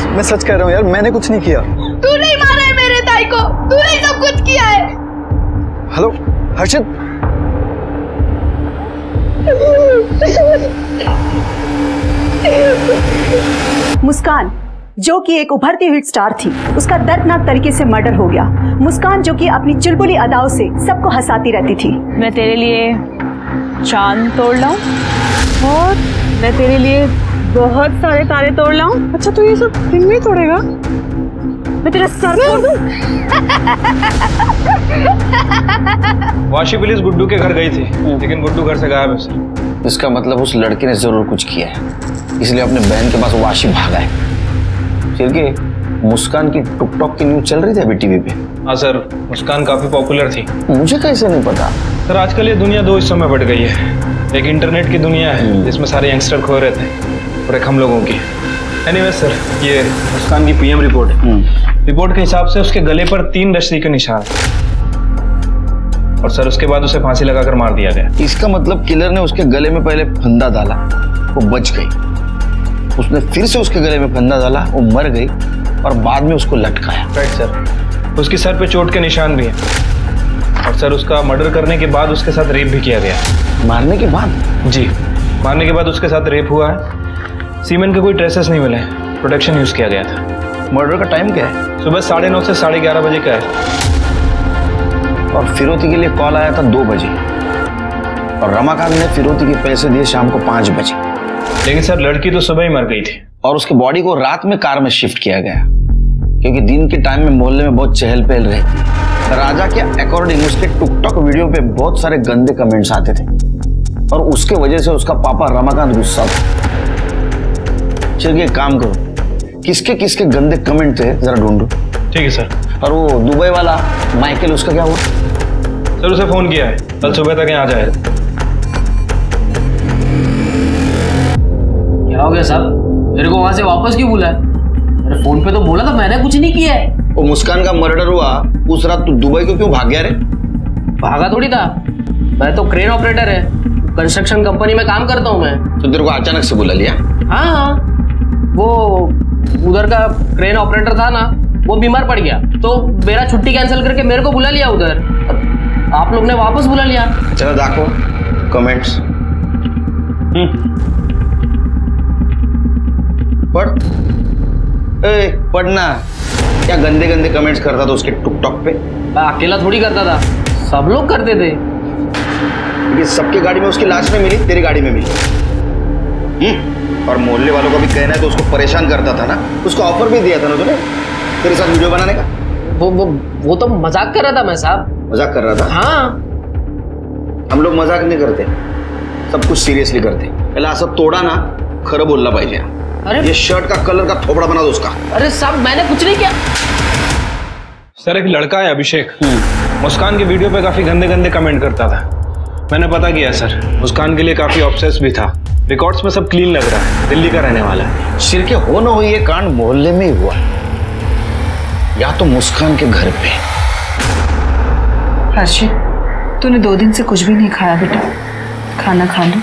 S16: मैं सच कह रहा हूँ यार, मैंने कुछ नहीं किया।
S19: तू नहीं मारा है मेरे ताई को, तूने सब कुछ किया है।
S16: हेलो हर्षित,
S13: मुस्कान जो कि एक उभरती हुई स्टार थी, उसका दर्दनाक तरीके से मर्डर हो गया। मुस्कान जो कि अपनी चुलबुली अदाओं से सबको हंसाती रहती थी।
S12: मैं तेरे लिए चांद तोड़ लाऊं और मैं तेरे लिए बहुत सारे तारे तोड़ लाऊं। अच्छा तू ये सब दिन में ही तोड़ेगा? मैं तेरा सर फोड़ दूं।
S18: वाशी पुलिस गुड्डू के घर गई थी, लेकिन गुड्डू घर से गायब है सर।
S3: इसका मतलब उस लड़के ने जरूर कुछ किया है, इसलिए अपने बहन के पास वाशी भागा है। क्योंकि मुस्कान की टिकटॉक की न्यूज चल रही थी अभी टीवी पे।
S18: हाँ सर, मुस्कान काफी पॉपुलर थी।
S3: मुझे कैसे नहीं पता?
S18: सर आजकल ये दुनिया दो हिस्सों में बट गई है। एक इंटरनेट की दुनिया है जिसमें सारे यंगस्टर खो रहे थे, और एक हम लोगों की। एनीवे सर, ये मुस्कान की पीएम रिपोर्ट है। रिपोर्ट के हिसाब से उसके गले पर 3 रस्सी के निशान, और सर उसके बाद उसे फांसी लगाकर मार दिया गया।
S3: इसका मतलब किलर ने उसके गले में पहले फंदा डाला, वो बच गई। उसने फिर से उसके गले में फंदा डाला, वो मर गई, और बाद में उसको लटकाया।
S18: Right sir. उसकी सर पे चोट के निशान भी हैं, और सर उसका मर्डर करने के बाद उसके साथ रेप भी किया गया।
S3: मारने के बाद?
S18: जी, मारने के बाद उसके साथ रेप हुआ है। सीमेन के कोई ट्रेसेस नहीं मिले, प्रोटेक्शन यूज किया गया था।
S3: मर्डर का टाइम क्या है?
S18: सुबह 9:30 से 11:30 बजे का है।
S3: और फिरौती के लिए कॉल आया था 2 बजे, और रमाकांत ने फिरौती के पैसे दिए शाम को 5 बजे।
S18: लेकिन सर लड़की तो सुबह ही मर गई थी,
S3: और उसके बॉडी को रात में कार में शिफ्ट किया गया, क्योंकि दिन के टाइम में मोहल्ले में बहुत चहल पहल रहती। राजा के अकॉर्डिंग उसके टिकटॉक वीडियो पे बहुत सारे गंदे कमेंट्स आते थे, और उसके वजह से उसका पापा रमाकांत गुस्सा था। चलिए एक काम करो, किसके किसके गंदे कमेंट थे जरा ढूंढो।
S18: ठीक है सर।
S3: और वो दुबई वाला माइकल, उसका क्या हुआ?
S18: सर उसे फोन किया है, कल सुबह तक यहाँ आ जाए।
S22: क्या हो गया साहब? मेरे को वहां से वापस क्यों बुलाया?
S9: अरे फोन पे तो बोला था, मैंने कुछ नहीं किया है।
S3: वो मुस्कान का मर्डर हुआ उस रात तू दुबई को क्यों भाग गया रे?
S9: भागा थोड़ी था, मैं तो क्रेन ऑपरेटर है, कंस्ट्रक्शन कंपनी में काम करता हूँ मैं।
S3: तो तेरे को अचानक से बुला लिया?
S9: हाँ, वो उधर का क्रेन ऑपरेटर था ना, वो बीमार पड़ गया तो मेरा छुट्टी कैंसिल करके मेरे को बुला लिया उधर। आप लोग ने वापस बुला लिया।
S3: चलो देखो कमेंट्स। पढ़। ए, पढ़ना। क्या गंदे गंदे कमेंट्स करता था उसके टिकटॉक पे?
S9: मैं अकेला थोड़ी करता था, सब लोग करते थे।
S3: ये सबकी गाड़ी में उसकी लाश में मिली, तेरी गाड़ी में मिली। और मोहल्ले वालों का भी कहना है तो उसको परेशान करता था ना, उसको ऑफर भी दिया था ना तूने तेरे साथ वीडियो बनाने का।
S9: वो तो मजाक कर रहा था मैं साहब।
S3: मजाक कर रहा था?
S9: हाँ।
S3: हम लोग मजाक नहीं करते, सब कुछ सीरियसली करते। पहले असं तोडा ना, खरं बोलला पाहिजे।
S9: अरे
S3: ये शर्ट का कलर का थोपड़ा बना दो उसका।
S9: अरे साहब मैंने कुछ नहीं किया।
S10: सर एक लड़का है अभिषेक, मुस्कान की वीडियो पे काफी गंदे गंदे कमेंट करता था। मैंने पता किया सर, मुस्कान के लिए काफी ऑब्सेस भी था। रिकॉर्ड्स में सब क्लीन लग रहा है, दिल्ली का रहने वाला है।
S3: सिर के हो ना हो ये कांड मोहल्ले में ही हुआ, या तो मुस्कान के घर पे।
S2: हर्षित, तूने 2 दिन से कुछ भी नहीं खाया बेटा, खाना खा लो।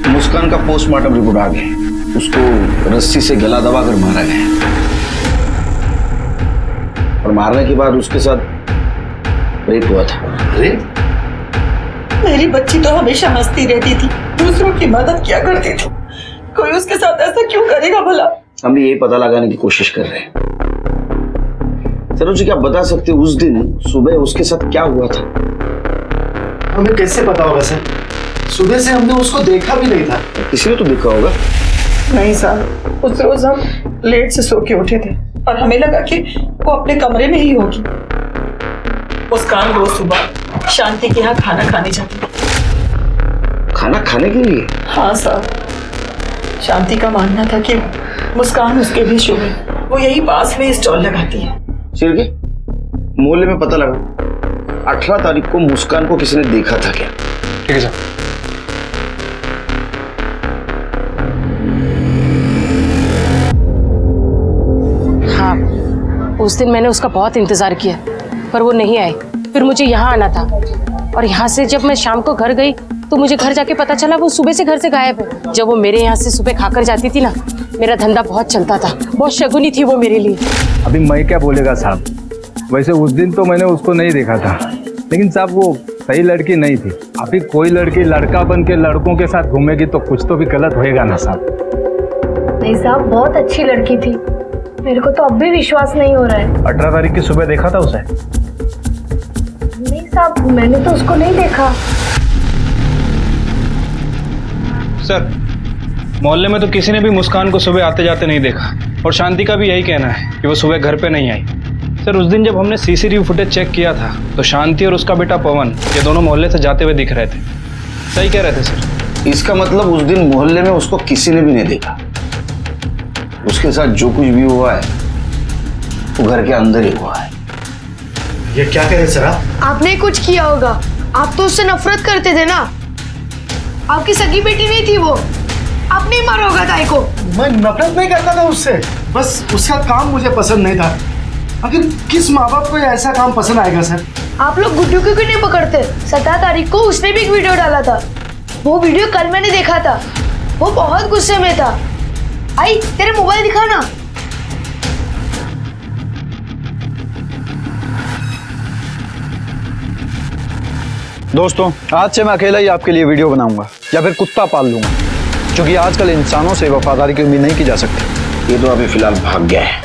S3: मुस्कान का पोस्टमार्टम रिपोर्ट आ गया, उसको रस्सी से गला दबाकर मारा गया और मारने के बाद उसके साथ रेप हुआ था। रेप?
S5: मेरी बच्ची तो हमेशा हंसती रहती थी, दूसरों की मदद किया करती थी, कोई उसके साथ ऐसा क्यों करेगा भला?
S3: हम भी यही पता लगाने की कोशिश कर रहे हैं। सरोज जी क्या बता सकते उस दिन सुबह उसके साथ क्या हुआ था?
S15: हमें कैसे पता होगा सर, सुबह से हमने उसको देखा भी नहीं था।
S3: किसी ने तो देखा होगा।
S5: नहीं साहब, उस रोज हम लेट से सो के उठे थे और हमें लगा कि वो अपने कमरे में ही होगी। मुस्कान रोज सुबह शांति के यहाँ खाना खाने जाती थी।
S3: खाना खाने के लिए?
S5: हाँ साहब, शांति का मानना था कि मुस्कान उसके भी शुभ है, वो यही पास में स्टॉल लगाती है।
S3: चिरके मोहल्ले में पता लगा 18 तारीख को मुस्कान को किसी ने देखा था क्या?
S18: ठीक है सर।
S12: हाँ, उस दिन मैंने उसका बहुत इंतजार किया पर वो नहीं आई। फिर मुझे यहाँ आना था और यहाँ से जब मैं शाम को घर गई तो मुझे घर जाके पता चला वो सुबह से घर से गायब है। जब वो मेरे यहाँ से सुबह खाकर जाती थी ना, मेरा धंधा बहुत चलता था, बहुत शगुनी थी वो मेरे लिए।
S22: अभी मैं क्या बोलेगा साहब, वैसे उस दिन तो मैंने उसको नहीं देखा था, लेकिन साहब वो सही लड़की नहीं थी। अभी कोई लड़की लड़का बन के लड़कों के साथ घूमेगी तो कुछ तो भी गलत होएगा ना साहब।
S19: नहीं साहब, बहुत अच्छी लड़की थी, मेरे को तो अब भी विश्वास नहीं हो रहा है।
S10: 18 तारीख की सुबह देखा था उसे?
S19: नहीं साहब, मैंने तो उसको नहीं देखा।
S18: सर, मोहल्ले में तो किसी ने भी मुस्कान को सुबह आते जाते नहीं देखा और शांति का भी यही कहना है कि वो सुबह घर पे नहीं आई। सर, उस दिन जब हमने सीसीटीवी फुटेज चेक किया था तो शांति और उसका बेटा पवन ये दोनों मोहल्ले से जाते हुए दिख रहे थे। सही कह रहे थे सर।
S3: इसका मतलब उस दिन मोहल्ले में उसको किसी ने भी नहीं देखा। उसके साथ जो कुछ भी हुआ है वो घर के अंदर ही हुआ है।
S15: ये क्या कह रहे सर आप?
S19: आपने कुछ किया होगा, आप तो उससे नफरत करते थे ना। आपकी सगी बेटी नहीं थी वो, आपने ही मारा होगा ताई को।
S15: मैं नफरत नहीं करता था उससे, बस उसका काम मुझे पसंद नहीं था। आखिर किस माँ बाप को ऐसा काम पसंद आएगा सर?
S19: आप लोग गुड्डू क्यों नहीं पकड़ते? 17 तारीख को उसने भी एक वीडियो डाला था, वो वीडियो कल मैंने देखा था, वो बहुत गुस्से में था। आई तेरे मोबाइल दिखा ना।
S16: दोस्तों, आज से मैं अकेला ही आपके लिए वीडियो बनाऊंगा या फिर कुत्ता पाल लूंगा, क्योंकि आजकल इंसानों से वफादारी की उम्मीद नहीं की जा सकती।
S3: ये तो अभी फिलहाल भाग गया है,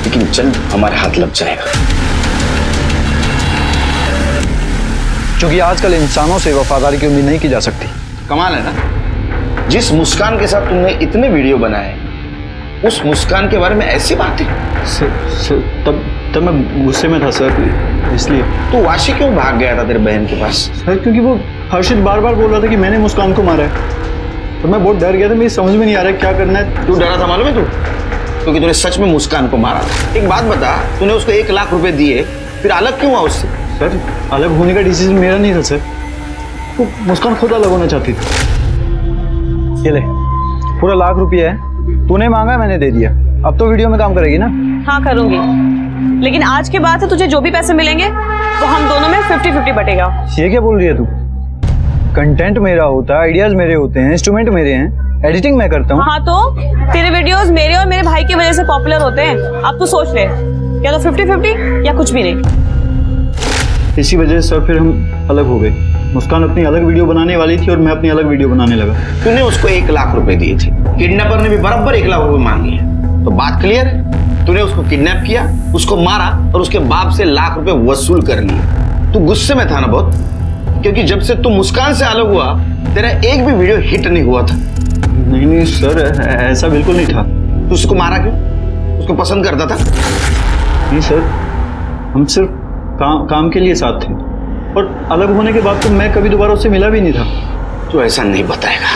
S3: लेकिन जल्द हमारे हाथ लग जाएगा।
S16: क्योंकि आजकल इंसानों से वफादारी की उम्मीद नहीं की जा सकती।
S3: कमाल है ना, जिस मुस्कान के साथ तुमने इतने वीडियो बनाए उस मुस्कान के बारे में ऐसी बातें।
S16: तब मैं गुस्से में था सर, इसलिए।
S3: तो वाशी क्यों भाग गया था तेरे बहन के पास?
S16: सर, क्योंकि वो हर्षित बार बार बोल रहा था कि मैंने मुस्कान को मारा है, तो मैं बहुत डर गया था। मेरी समझ में नहीं आ रहा क्या करना है।
S3: तू डरा था मालूम है? तू क्योंकि तूने सच में मुस्कान को मारा था। एक बात बता, तूने उसको 1 लाख रुपए दिए, फिर अलग क्यों हुआ उससे?
S16: सर अलग होने का डिसीजन मेरा नहीं था सर, तो मुस्कान खुद अलग होना चाहती थी। ये ले पूरा 1 लाख रुपया है, तूने मांगा मैंने दे दिया। अब तो वीडियो में काम करेगी ना?
S12: हाँ करूंगी, लेकिन आज के बाद से तुझे जो भी पैसे मिलेंगे वो हम दोनों में 50-50 बटेगा।
S16: ये क्या बोल रही है तू? कंटेंट मेरा होता है, आइडियाज मेरे होते हैं, इंस्ट्रूमेंट मेरे हैं, एडिटिंग मैं करता हूँ।
S12: हाँ तो तेरे वीडियोस मेरे और मेरे भाई की वजह से पॉपुलर होते हैं। अब तू सोच ले, या तो 50-50 या कुछ भी नहीं।
S16: इसी वजह से सर फिर हम अलग हो गए। मुस्कान अपनी अलग वीडियो बनाने वाली थी और मैं अपनी अलग वीडियो बनाने लगा।
S3: तूने उसको 1 लाख रुपए दिए थे, किडनैपर ने भी बराबर 1 लाख रुपए मांगे हैं, तो बात क्लियर है। तूने उसको किडनैप किया, उसको मारा और उसके बाप से 1 लाख रुपए वसूल कर लिए। तू गुस्से में था ना बहुत, क्योंकि जब से तू मुस्कान से अलग हुआ तेरा एक भी वीडियो हिट नहीं हुआ था।
S16: नहीं सर, ऐसा बिल्कुल नहीं था।
S3: तू उसको मारा क्यों? उसको पसंद करता था?
S16: नहीं सर, हम सिर्फ काम के लिए साथ थे, और अलग होने के बाद तो मैं कभी दोबारा उससे मिला भी नहीं था।
S3: तू ऐसा नहीं बताएगा।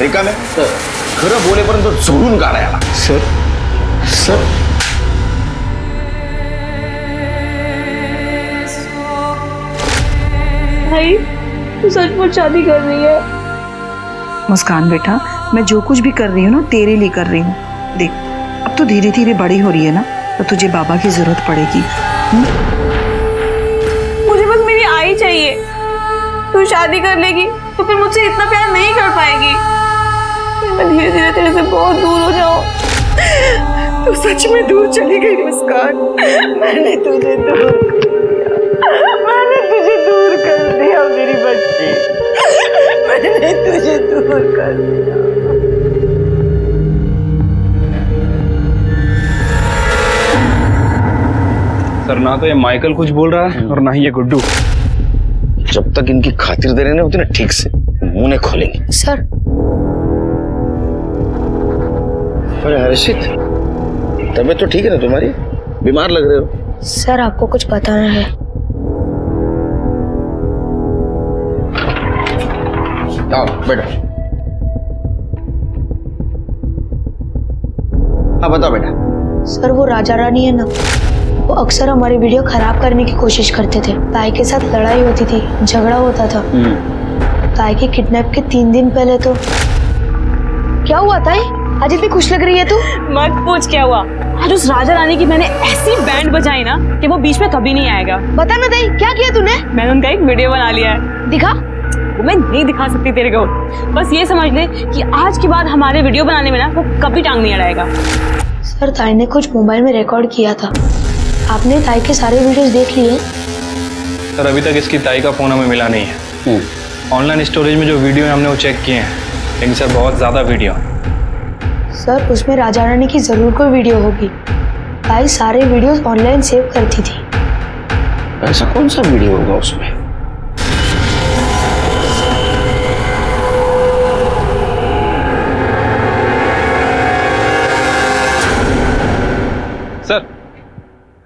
S3: रिका में खरं बोलेपर्यंत तो जोडून काढायला।
S16: सर
S12: भाई तू सचमुच शादी कर रही है?
S2: मुस्कान बेटा, मैं जो कुछ भी कर रही हूँ ना तेरे लिए कर रही हूँ। देख अब तो धीरे धीरे बड़ी हो रही है ना, तो तुझे बाबा की जरूरत पड़ेगी।
S12: मुझे बस मेरी आई चाहिए। तू शादी कर लेगी तो फिर मुझसे इतना प्यार नहीं कर पाएगी। फिर मैं धीरे धीरे तेरे से बहुत दूर हो जाऊँ।
S5: तू सच में दूर चली गई मुस्कान। मैंने तुझे दूर कर दिया मेरी बच्ची। मैंने तुझे दूर कर दिया।
S18: सर ना तो ये माइकल कुछ बोल रहा है और ना ही ये गुड्डू।
S3: जब तक इनकी खातिरदारी नहीं होती ना ठीक से, मुंह नहीं खोलेंगे।
S19: सर
S3: अरे हर्षित, तबीयत तो ठीक है ना तुम्हारी? बीमार लग रहे हो।
S19: सर आपको कुछ बताना है।
S3: आओ बेटा। हाँ बताओ बेटा।
S19: सर वो राजा रानी है ना, वो अक्सर हमारी वीडियो खराब करने की कोशिश करते थे। ताई के साथ लड़ाई होती थी, झगड़ा होता था। ताई के किडनैप के 3 दिन पहले तो क्या हुआ ताई? आज इतनी खुश लग रही है तू।
S12: मत पूछ क्या हुआ। आज उस राजा रानी की मैंने ऐसी बैंड बजाई ना कि वो बीच में कभी नहीं आएगा।
S19: बता ना ताई क्या किया तूने?
S12: मैंने उनका एक वीडियो बना लिया है।
S19: दिखा।
S12: वो मैं नहीं दिखा सकती तेरे को, बस ये समझ ले कि आज के बाद हमारे वीडियो बनाने में ना वो कभी टांग नहीं अड़ाएगा।
S19: सर ताई ने कुछ मोबाइल में रिकॉर्ड किया था, आपने ताई के सारे वीडियोस देख लिए?
S18: सर अभी तक इसकी ताई का फोन हमें मिला नहीं है। ऑनलाइन स्टोरेज में जो वीडियो है हमने वो चेक किए हैं, लेकिन सर बहुत ज्यादा वीडियो।
S19: सर उसमें राजा रानी की जरूर कोई वीडियो होगी। ताई सारे वीडियोस ऑनलाइन सेव करती थी।
S3: ऐसा कौन सा वीडियो होगा उसमें?
S18: सर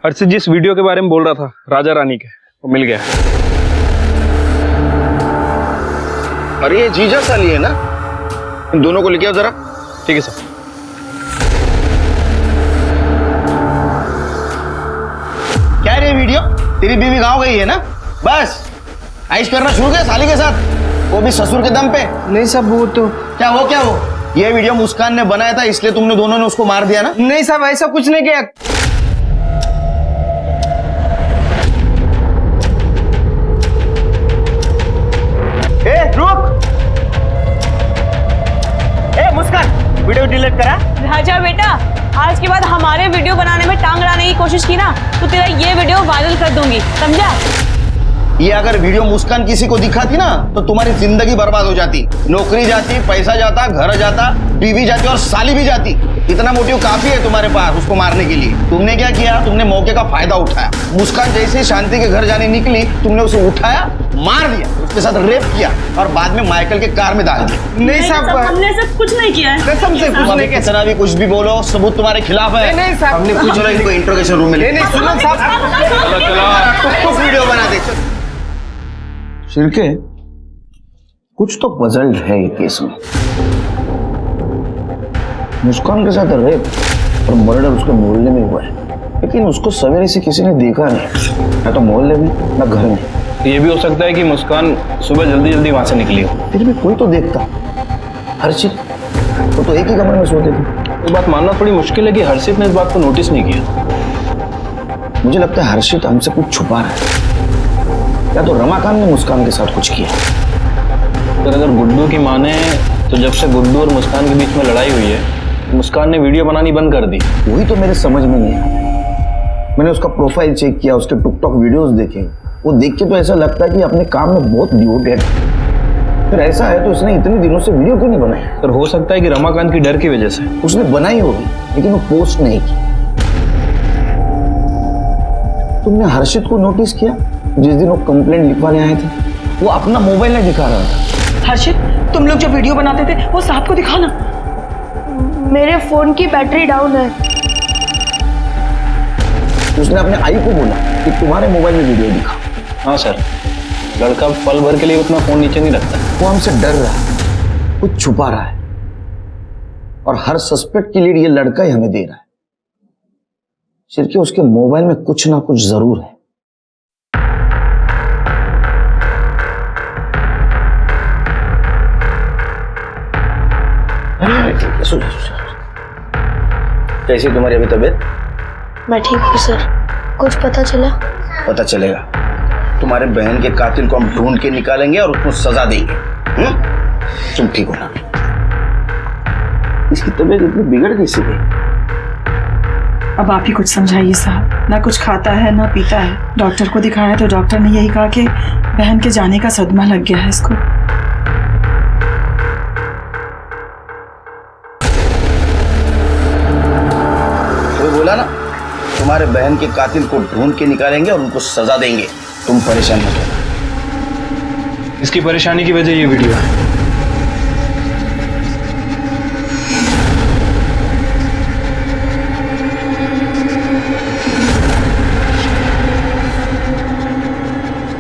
S18: हर्षित जिस वीडियो के बारे में बोल रहा था राजा रानी के, वो मिल गया।
S3: अरे ये जीजा साली है ना, इन दोनों को लेके आओ जरा।
S18: ठीक है सर।
S3: क्या रे वीडियो? तेरी बीवी गाँव गई है ना, बस ऐश करना शुरू किया साली के साथ, वो भी ससुर के दम पे।
S9: नहीं साहब वो तो
S3: क्या वो ये वीडियो मुस्कान ने बनाया था, इसलिए तुमने दोनों ने उसको मार दिया ना?
S9: नहीं साहब ऐसा कुछ नहीं किया।
S3: ए रुक! ए मुस्कान, वीडियो डिलीट करा।
S12: राजा बेटा, आज के बाद हमारे वीडियो बनाने में टांग अड़ाने की कोशिश की ना तो तेरा ये वीडियो वायरल कर दूंगी, समझा?
S3: ये अगर वीडियो मुस्कान किसी को दिखाती ना तो तुम्हारी जिंदगी बर्बाद हो जाती। नौकरी जाती, पैसा जाता, घर जाता, बीवी जाती और साली भी जाती। इतना मोटिव काफी है तुम्हारे पास उसको मारने के लिए। तुमने क्या किया? तुमने मौके का फायदा उठाया। मुस्कान जैसे शांति के घर जाने निकली, तुमने उसे उठाया, मार दिया, उसके साथ रेप किया और बाद में माइकल के कार में डाल दिया।
S12: नहीं साहब, हमने सब कुछ नहीं किया है।
S3: कसम से कुछ नहीं किया। कितना भी कुछ भी बोलो, सबूत तुम्हारे खिलाफ है।
S9: नहीं साहब,
S3: हमने कुछ नहीं। इनको इंट्रोगेशन रूम में
S9: नहीं सुनो साहब,
S3: कुछ वीडियो बना दे। शिरके, कुछ तो पजल्ड है ये केस में। मुस्कान के साथ रेप और मर्डर उसके मोहल्ले में हुआ है, लेकिन उसको सवेरे से किसी ने देखा नहीं, ना तो मोहल्ले में ना घर में।
S11: ये भी हो सकता है कि मुस्कान सुबह जल्दी जल्दी वहां से निकली हो।
S3: फिर भी कोई तो देखता। हर्षित वो तो एक ही कमरे में सोते थे।
S11: ये बात मानना थोड़ी मुश्किल है कि हर्षित ने इस बात को नोटिस नहीं किया।
S3: मुझे लगता है हर्षित हमसे कुछ छुपा रहा है, या तो रमाकांत ने मुस्कान के साथ कुछ किया।
S11: अगर गुड्डू की माने तो जब से गुड्डू और मुस्कान के बीच में लड़ाई हुई है, मुस्कान ने वीडियो बनानी बंद कर दी।
S3: वही तो मेरे समझ में नहीं आया। मैंने उसका प्रोफाइल चेक किया, उसके टिकटॉक वीडियोस देखे, वो देख के तो ऐसा लगता है कि अपने काम में बहुत डिवोटेड है। फिर ऐसा है तो उसने इतने दिनों से वीडियो क्यों नहीं बनाई?
S11: सर हो सकता है कि रमाकांत की डर की वजह से।
S3: उसने बनाई होगी लेकिन वो पोस्ट नहीं की। तुमने हर्षित को नोटिस किया जिस दिन वो कंप्लेंट लिखवाने आए थे? वो अपना मोबाइल नहीं दिखा रहा था।
S5: हर्षित, तुम लोग जो वीडियो बनाते थे वो साहब को दिखाना।
S19: मेरे फोन की बैटरी डाउन है।
S3: उसने अपने आई को बोला कि तुम्हारे मोबाइल में वीडियो दिखा।
S11: हाँ सर, लड़का पल भर के लिए उतना फोन नीचे नहीं रखता।
S3: वो हमसे डर रहा है, कुछ छुपा रहा है, और हर सस्पेक्ट की लीड ये लड़का ही हमें दे रहा है। सिर्फ उसके मोबाइल में कुछ ना कुछ जरूर है। कैसी तुम्हारी अभी तबीयत?
S19: मैं ठीक हूँ सर। कुछ पता चला?
S3: पता चलेगा। तुम्हारे बहन के कातिल को हम ढूंढ के निकालेंगे और उसको सजा देंगे। तुम ठीक हो ना? इसकी तबीयत इतनी बिगड़ कैसी गई?
S2: अब आप ही कुछ समझाइए साहब। ना कुछ खाता है ना पीता है। डॉक्टर को दिखाया तो डॉक्टर ने यही कहा कि बहन के जाने का सदमा लग गया है इसको।
S3: बोला ना, तुम्हारे बहन के कातिल को ढूंढ के निकालेंगे और उनको सजा देंगे। तुम परेशान मत होना।
S11: इसकी परेशानी की वजह ये वीडियो है।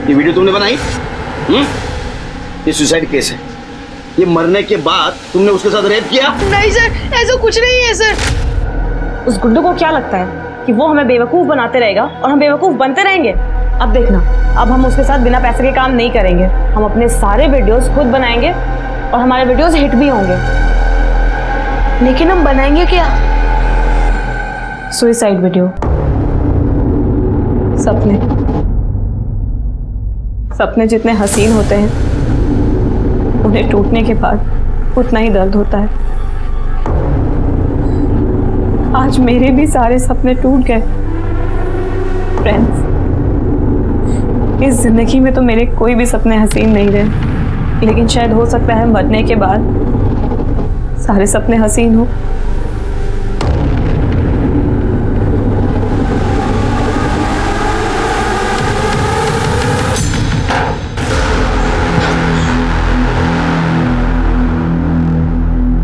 S3: ये वीडियो तुमने बनाई? ये सुसाइड केस है। ये मरने के बाद तुमने उसके साथ रेप किया?
S19: नहीं सर, ऐसा कुछ नहीं है सर।
S12: उस गुड्डू को क्या लगता है कि वो हमें बेवकूफ बनाते रहेगा और हम बेवकूफ बनते रहेंगे? अब देखना, अब हम उसके साथ बिना पैसे के काम नहीं करेंगे। हम अपने सारे वीडियोस खुद बनाएंगे और हमारे वीडियोस हिट भी होंगे।
S19: लेकिन हम बनाएंगे क्या?
S12: Suicide video. सपने सपने जितने हसीन होते हैं, उन्हें टूटने के बाद उतना ही दर्द होता है। आज मेरे भी सारे सपने टूट गए। फ्रेंड्स, इस जिंदगी में तो मेरे कोई भी सपने हसीन नहीं रहे, लेकिन शायद हो सकता है मरने के बाद सारे सपने हसीन हो।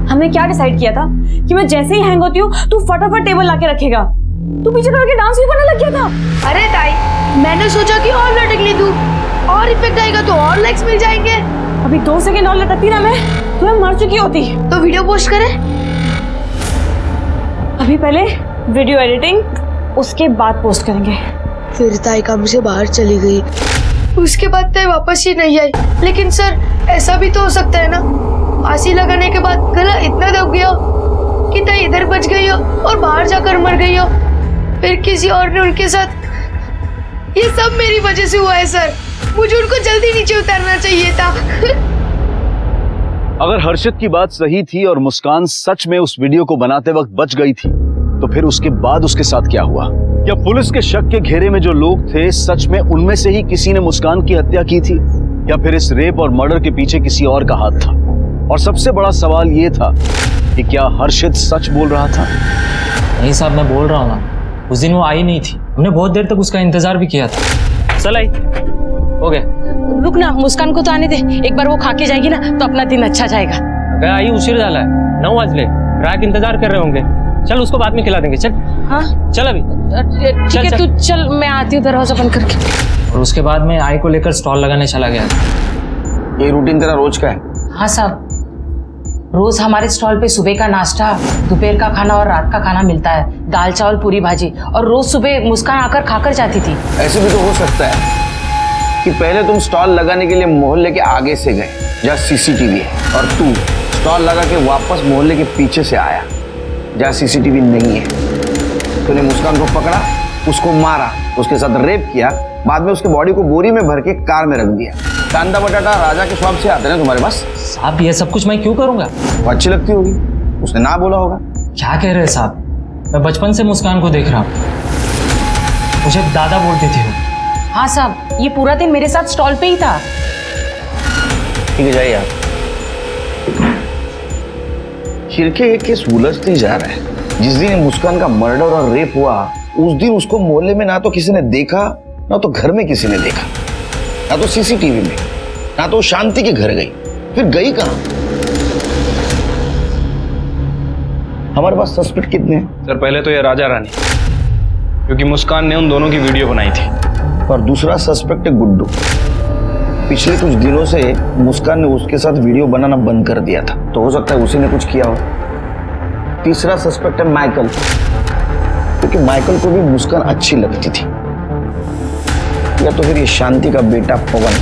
S12: हमने क्या डिसाइड किया था कि मैं जैसे ही हैंग होती हूँ तू फटाफट टेबल लाके रखेगा। तू पीछे करके डांस भी करने लग गया था।
S19: अरे ताई, मैंने सोचा कि और लटकने दूं, और इफेक्ट आएगा तो और लाइक्स मिल जाएंगे।
S12: अभी 2 सेकंड और लटकती ना मैं तो मैं मर चुकी होती।
S19: तो वीडियो पोस्ट करें?
S12: अभी पहले वीडियो एडिटिंग, उसके बाद पोस्ट करेंगे।
S19: फिर ताई काम से बाहर चली गई, उसके बाद ताई वापस ही नहीं आई। लेकिन सर, ऐसा भी तो हो सकता है ना, फांसी लगाने के बाद गला इतना दब गया कि ताई इधर बच गई हो और बाहर जाकर मर गई हो, फिर किसी और ने उनके साथ। ये सब मेरी वजह से हुआ है सर। मुझे उनको जल्दी नीचे उतारना चाहिए था।
S8: अगर हर्षित की बात सही थी और मुस्कान सच में उस वीडियो को बनाते वक्त बच गई थी, तो फिर उसके बाद उसके साथ क्या हुआ? क्या पुलिस के शक के घेरे में जो लोग थे, सच में उनमें से ही किसी ने मुस्कान की हत्या की थी, या फिर इस रेप और मर्डर के पीछे किसी और का हाथ था? और सबसे बड़ा सवाल ये था कि क्या हर्षित सच बोल रहा था?
S21: नहीं साहब, मैं बोल रहा हूँ ना, उस दिन वो आई नहीं थी। हमने बहुत देर तक उसका इंतजार भी किया था। चल आई, हो गया।
S12: रुक ना, मुस्कान को तो आने दे। एक बार वो खा के जाएगी ना तो अपना दिन अच्छा जाएगा।
S21: गया आई, उशीर झाला है, 9 बजले। ग्राहक इंतजार कर रहे होंगे। चल उसको बाद में खिला देंगे। चल।
S12: हाँ
S21: चल अभी।
S12: ठीक है, तू चल, मैं आती हूँ दरवाजा बंद करके।
S21: और उसके बाद में आई को लेकर स्टॉल लगाने चला गया।
S3: ये रूटीन तेरा रोज का है?
S12: हाँ साहब।
S1: रोज हमारे स्टॉल पे सुबह का नाश्ता, दोपहर का खाना और रात का खाना मिलता है। दाल चावल पूरी भाजी, और रोज सुबह मुस्कान आकर खाकर जाती थी।
S3: ऐसे भी तो हो सकता है कि पहले तुम स्टॉल लगाने के लिए मोहल्ले के आगे से गए जहाँ सीसीटीवी है, और तू स्टॉल लगा के वापस मोहल्ले के पीछे से आया जहाँ सीसीटीवी नहीं है। तूने मुस्कान को पकड़ा, उसको मारा, उसके साथ रेप किया, बाद में उसके बॉडी को बोरी में भर के कार में रख दिया। कांदा बटाटा राजा के स्वाद से आते हैं तुम्हारे पास।
S21: साहब ये सब कुछ मैं क्यों करूंगा?
S3: वो अच्छी लगती होगी, उसने ना बोला होगा।
S21: क्या कह रहे हैं साहब? मैं बचपन से मुस्कान को देख रहा हूँ, मुझे दादा बोलती थी वो।
S1: हाँ साहब, ये पूरा दिन मेरे साथ स्टॉल पे ही था।
S3: ठीक है, जाइए आप। शिरके ये केस उलझते जा रहा है। जिस दिन मुस्कान का मर्डर और रेप हुआ, उस दिन उसको मोहल्ले में ना तो किसी ने देखा, ना तो घर में किसी ने देखा, ना तो सीसीटीवी में, ना तो शांति के घर गई। फिर गई कहां? हमारे पास सस्पेक्ट कितने हैं?
S18: सर पहले तो ये राजा रानी, क्योंकि मुस्कान ने उन दोनों की वीडियो बनाई थी।
S3: और दूसरा सस्पेक्ट है गुड्डू। पिछले कुछ दिनों से मुस्कान ने उसके साथ वीडियो बनाना बंद कर दिया था, तो हो सकता है उसी ने कुछ किया हो। तीसरा सस्पेक्ट है माइकल, क्योंकि माइकल को भी मुस्कान अच्छी लगती थी। या तो फिर ये शांति का बेटा पवन।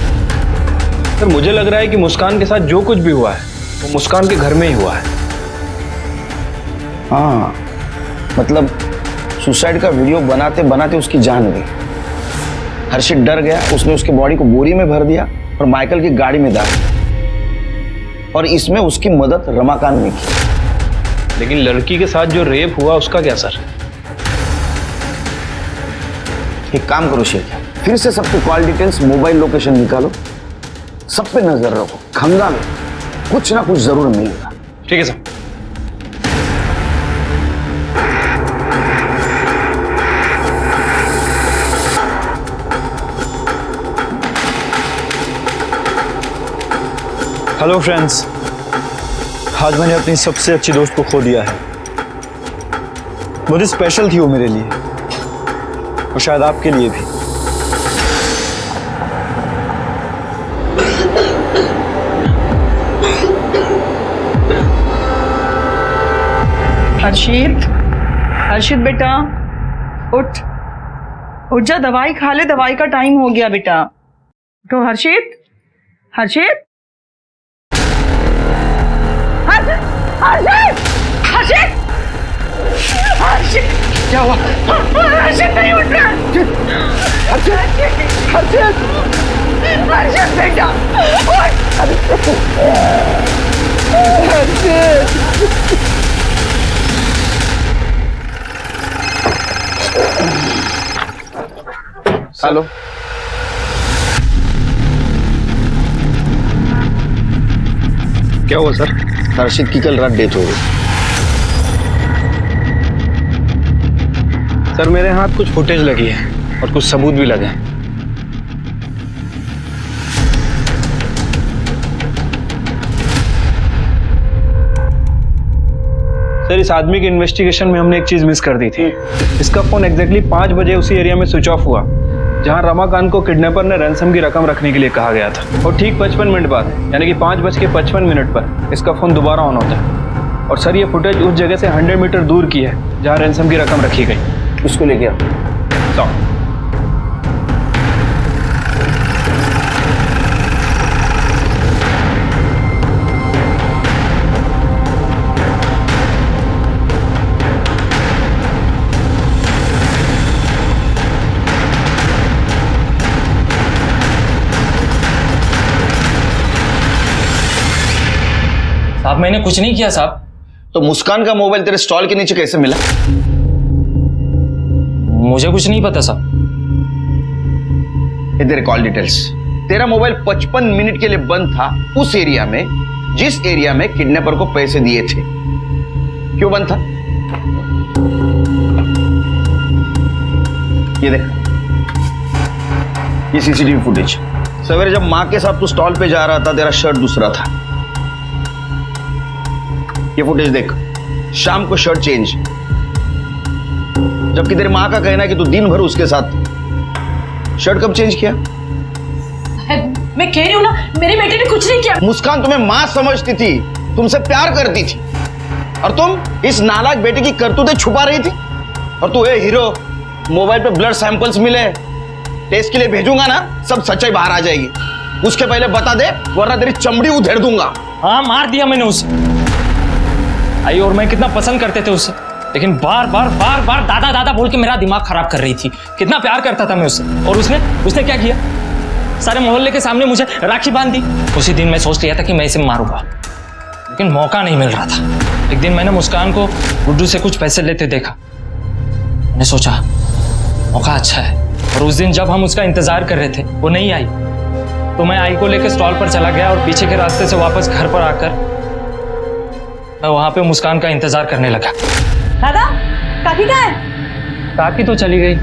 S18: सर मुझे लग रहा है कि मुस्कान के साथ जो कुछ भी हुआ है वो मुस्कान के घर में ही हुआ है।
S3: हाँ, मतलब सुसाइड का वीडियो बनाते बनाते उसकी जान गई। हर्षित डर गया, उसने उसके बॉडी को बोरी में भर दिया और माइकल की गाड़ी में डाल दिया, और इसमें उसकी मदद रमाकांत ने की।
S18: लेकिन लड़की के साथ जो रेप हुआ उसका क्या सर?
S3: एक काम करो शेख, फिर से सबके कॉल डिटेल्स, मोबाइल लोकेशन निकालो, सब पे नजर रखो, खंगालो, कुछ ना कुछ जरूर मिलेगा।
S18: ठीक है सर।
S16: हेलो फ्रेंड्स, आज मैंने अपनी सबसे अच्छी दोस्त को खो दिया है। बहुत स्पेशल थी वो मेरे लिए, और शायद आपके लिए भी।
S2: हर्षित, हर्षित बेटा उठ, उठ जा, दवाई खा ले, दवाई का टाइम हो गया बेटा। तो हर्षित, हर्षित, हर्षित, हर्षित, हर्षित, क्या हुआ? हर्षित नहीं उठ रहा। हर्षित, हर्षित, हर्षित बेटा उठ। हर्षित,
S3: हेलो,
S18: क्या हुआ सर?
S3: हर्षित की कल रात डेथ हो गई।
S18: सर मेरे हाथ कुछ फुटेज लगी है और कुछ सबूत भी लगे हैं। सर इस आदमी के इन्वेस्टिगेशन में हमने एक चीज मिस कर दी थी। इसका फोन एग्जैक्टली 5 बजे उसी एरिया में स्विच ऑफ हुआ जहां रमाकांत को किडनैपर ने रैंसम की रकम रखने के लिए कहा गया था, और ठीक 55 मिनट बाद, यानी कि 5:55 पर इसका फोन दोबारा ऑन होता है। और सर ये फुटेज उस जगह से 100 मीटर दूर की है जहां रैंसम की रकम रखी गई।
S3: इसको लेके आओ।
S21: साहब मैंने कुछ नहीं किया साहब।
S3: तो मुस्कान का मोबाइल तेरे स्टॉल के नीचे कैसे मिला?
S21: मुझे कुछ नहीं पता साहब।
S3: ये तेरे कॉल डिटेल्स। तेरा मोबाइल 55 मिनट के लिए बंद था उस एरिया में जिस एरिया में किडनैपर को पैसे दिए थे। क्यों बंद था? ये देख, ये सीसीटीवी फुटेज। सवेरे जब मां के साथ तू स्टॉल पे जा रहा था, तेरा शर्ट दूसरा था। ये फुटेज देख, शाम को शर्ट चेंज, जबकि तेरी मां का कहना है कि तू दिन भर उसके साथ। शर्ट कब चेंज किया?
S1: मैं कह रही हूँ ना, मेरे बेटे ने कुछ नहीं किया।
S3: मुस्कान तुम्हें मां समझती थी, तुमसे प्यार करती थी और तुम इस नालायक बेटे की करतूतें छुपा रही थी। और तू हीरो, मोबाइल पे ब्लड सैंपल्स मिले, टेस्ट के लिए भेजूंगा ना, सब सच्चाई बाहर आ जाएगी। उसके पहले बता दे, वरना तेरी चमड़ी उधेड़ दूंगा।
S21: हाँ, मार दिया मैंने उसे। आई और मैं कितना पसंद करते थे उसे, लेकिन बार बार दादा दादा बोल के मेरा दिमाग खराब कर रही थी। कितना प्यार करता था मैं उससे, और उसने क्या किया? सारे मोहल्ले के सामने मुझे राखी बांध दी। उसी दिन मैं सोच लिया था कि मैं इसे मारूंगा, लेकिन मौका नहीं मिल रहा था। एक दिन मैंने मुस्कान को गुड्डू से कुछ पैसे लेते देखा। मैंने सोचा मौका अच्छा है, और उस दिन जब हम उसका इंतजार कर रहे थे वो नहीं आई, तो मैं आई को लेकर स्टॉल पर चला गया और पीछे के रास्ते से वापस घर पर आकर मैं वहां पे मुस्कान का इंतजार करने लगा।
S12: दादा, काकी कहाँ है?
S21: काकी तो चली गई।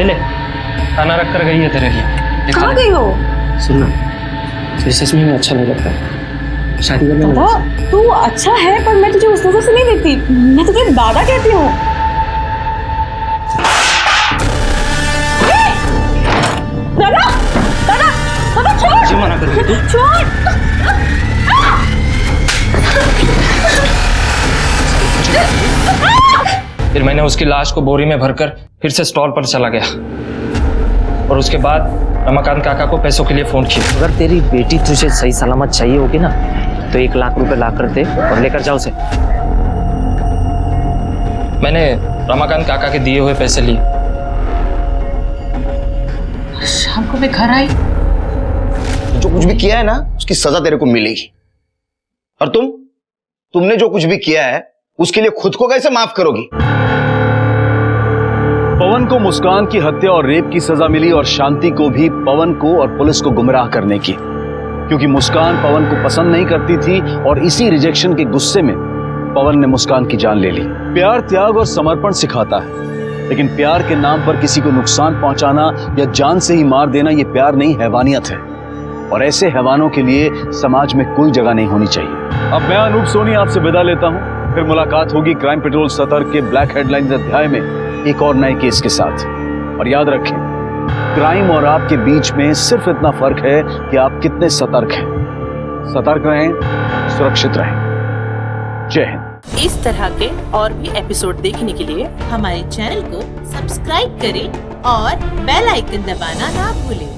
S21: ले खाना रख कर गई है तेरे लिए।
S12: कहाँ गई हो?
S21: सुनना, तुझे सच में अच्छा नहीं लगता शादी करने में?
S12: दादा, तू अच्छा है, पर मैं तुझे उस नजर से नहीं देखती। मैं तुझे दादा कहती हूँ। दादा, दादा, दादा छोड़।
S21: जी मना कर रही तू?
S12: छोड़।
S21: फिर मैंने उसकी लाश को बोरी में भरकर फिर से स्टॉल पर चला गया, और उसके बाद रमाकांत काका को पैसों के लिए फोन किया। अगर तेरी बेटी तुझे सही सलामत चाहिए होगी ना, तो 1 लाख रुपए ला कर दे और लेकर जाओ उसे। मैंने रमाकांत काका के दिए हुए पैसे लिए।
S1: शाम को मैं घर आई।
S3: जो कुछ भी किया है ना, उसकी सजा तेरे को मिलेगी। और तुमने जो कुछ भी किया है उसके लिए खुद को कैसे माफ करोगी?
S8: पवन को मुस्कान की हत्या और रेप की सजा मिली, और शांति को भी पवन को और पुलिस को गुमराह करने की, क्योंकि मुस्कान पवन को पसंद नहीं करती थी, और इसी रिजेक्शन के गुस्से में पवन ने मुस्कान की जान ले ली। प्यार त्याग और समर्पण सिखाता है, लेकिन प्यार के नाम पर किसी को नुकसान पहुंचाना या जान से ही मार देना, ये प्यार नहीं, हैवानियत है। और ऐसे हैवानों के लिए समाज में कोई जगह नहीं होनी चाहिए। अब मैं अनूप सोनी आपसे विदा लेता हूं। फिर मुलाकात होगी क्राइम पेट्रोल सतर्क के ब्लैक हेडलाइंस अध्याय में एक और नए केस के साथ। और याद रखें, क्राइम और आपके बीच में सिर्फ इतना फर्क है कि आप कितने सतर्क हैं। सतर्क रहें, सुरक्षित रहें। जय हिंद।
S4: इस तरह के और भी एपिसोड देखने के लिए हमारे चैनल को सब्सक्राइब करें और बेल आइकन दबाना ना भूलें।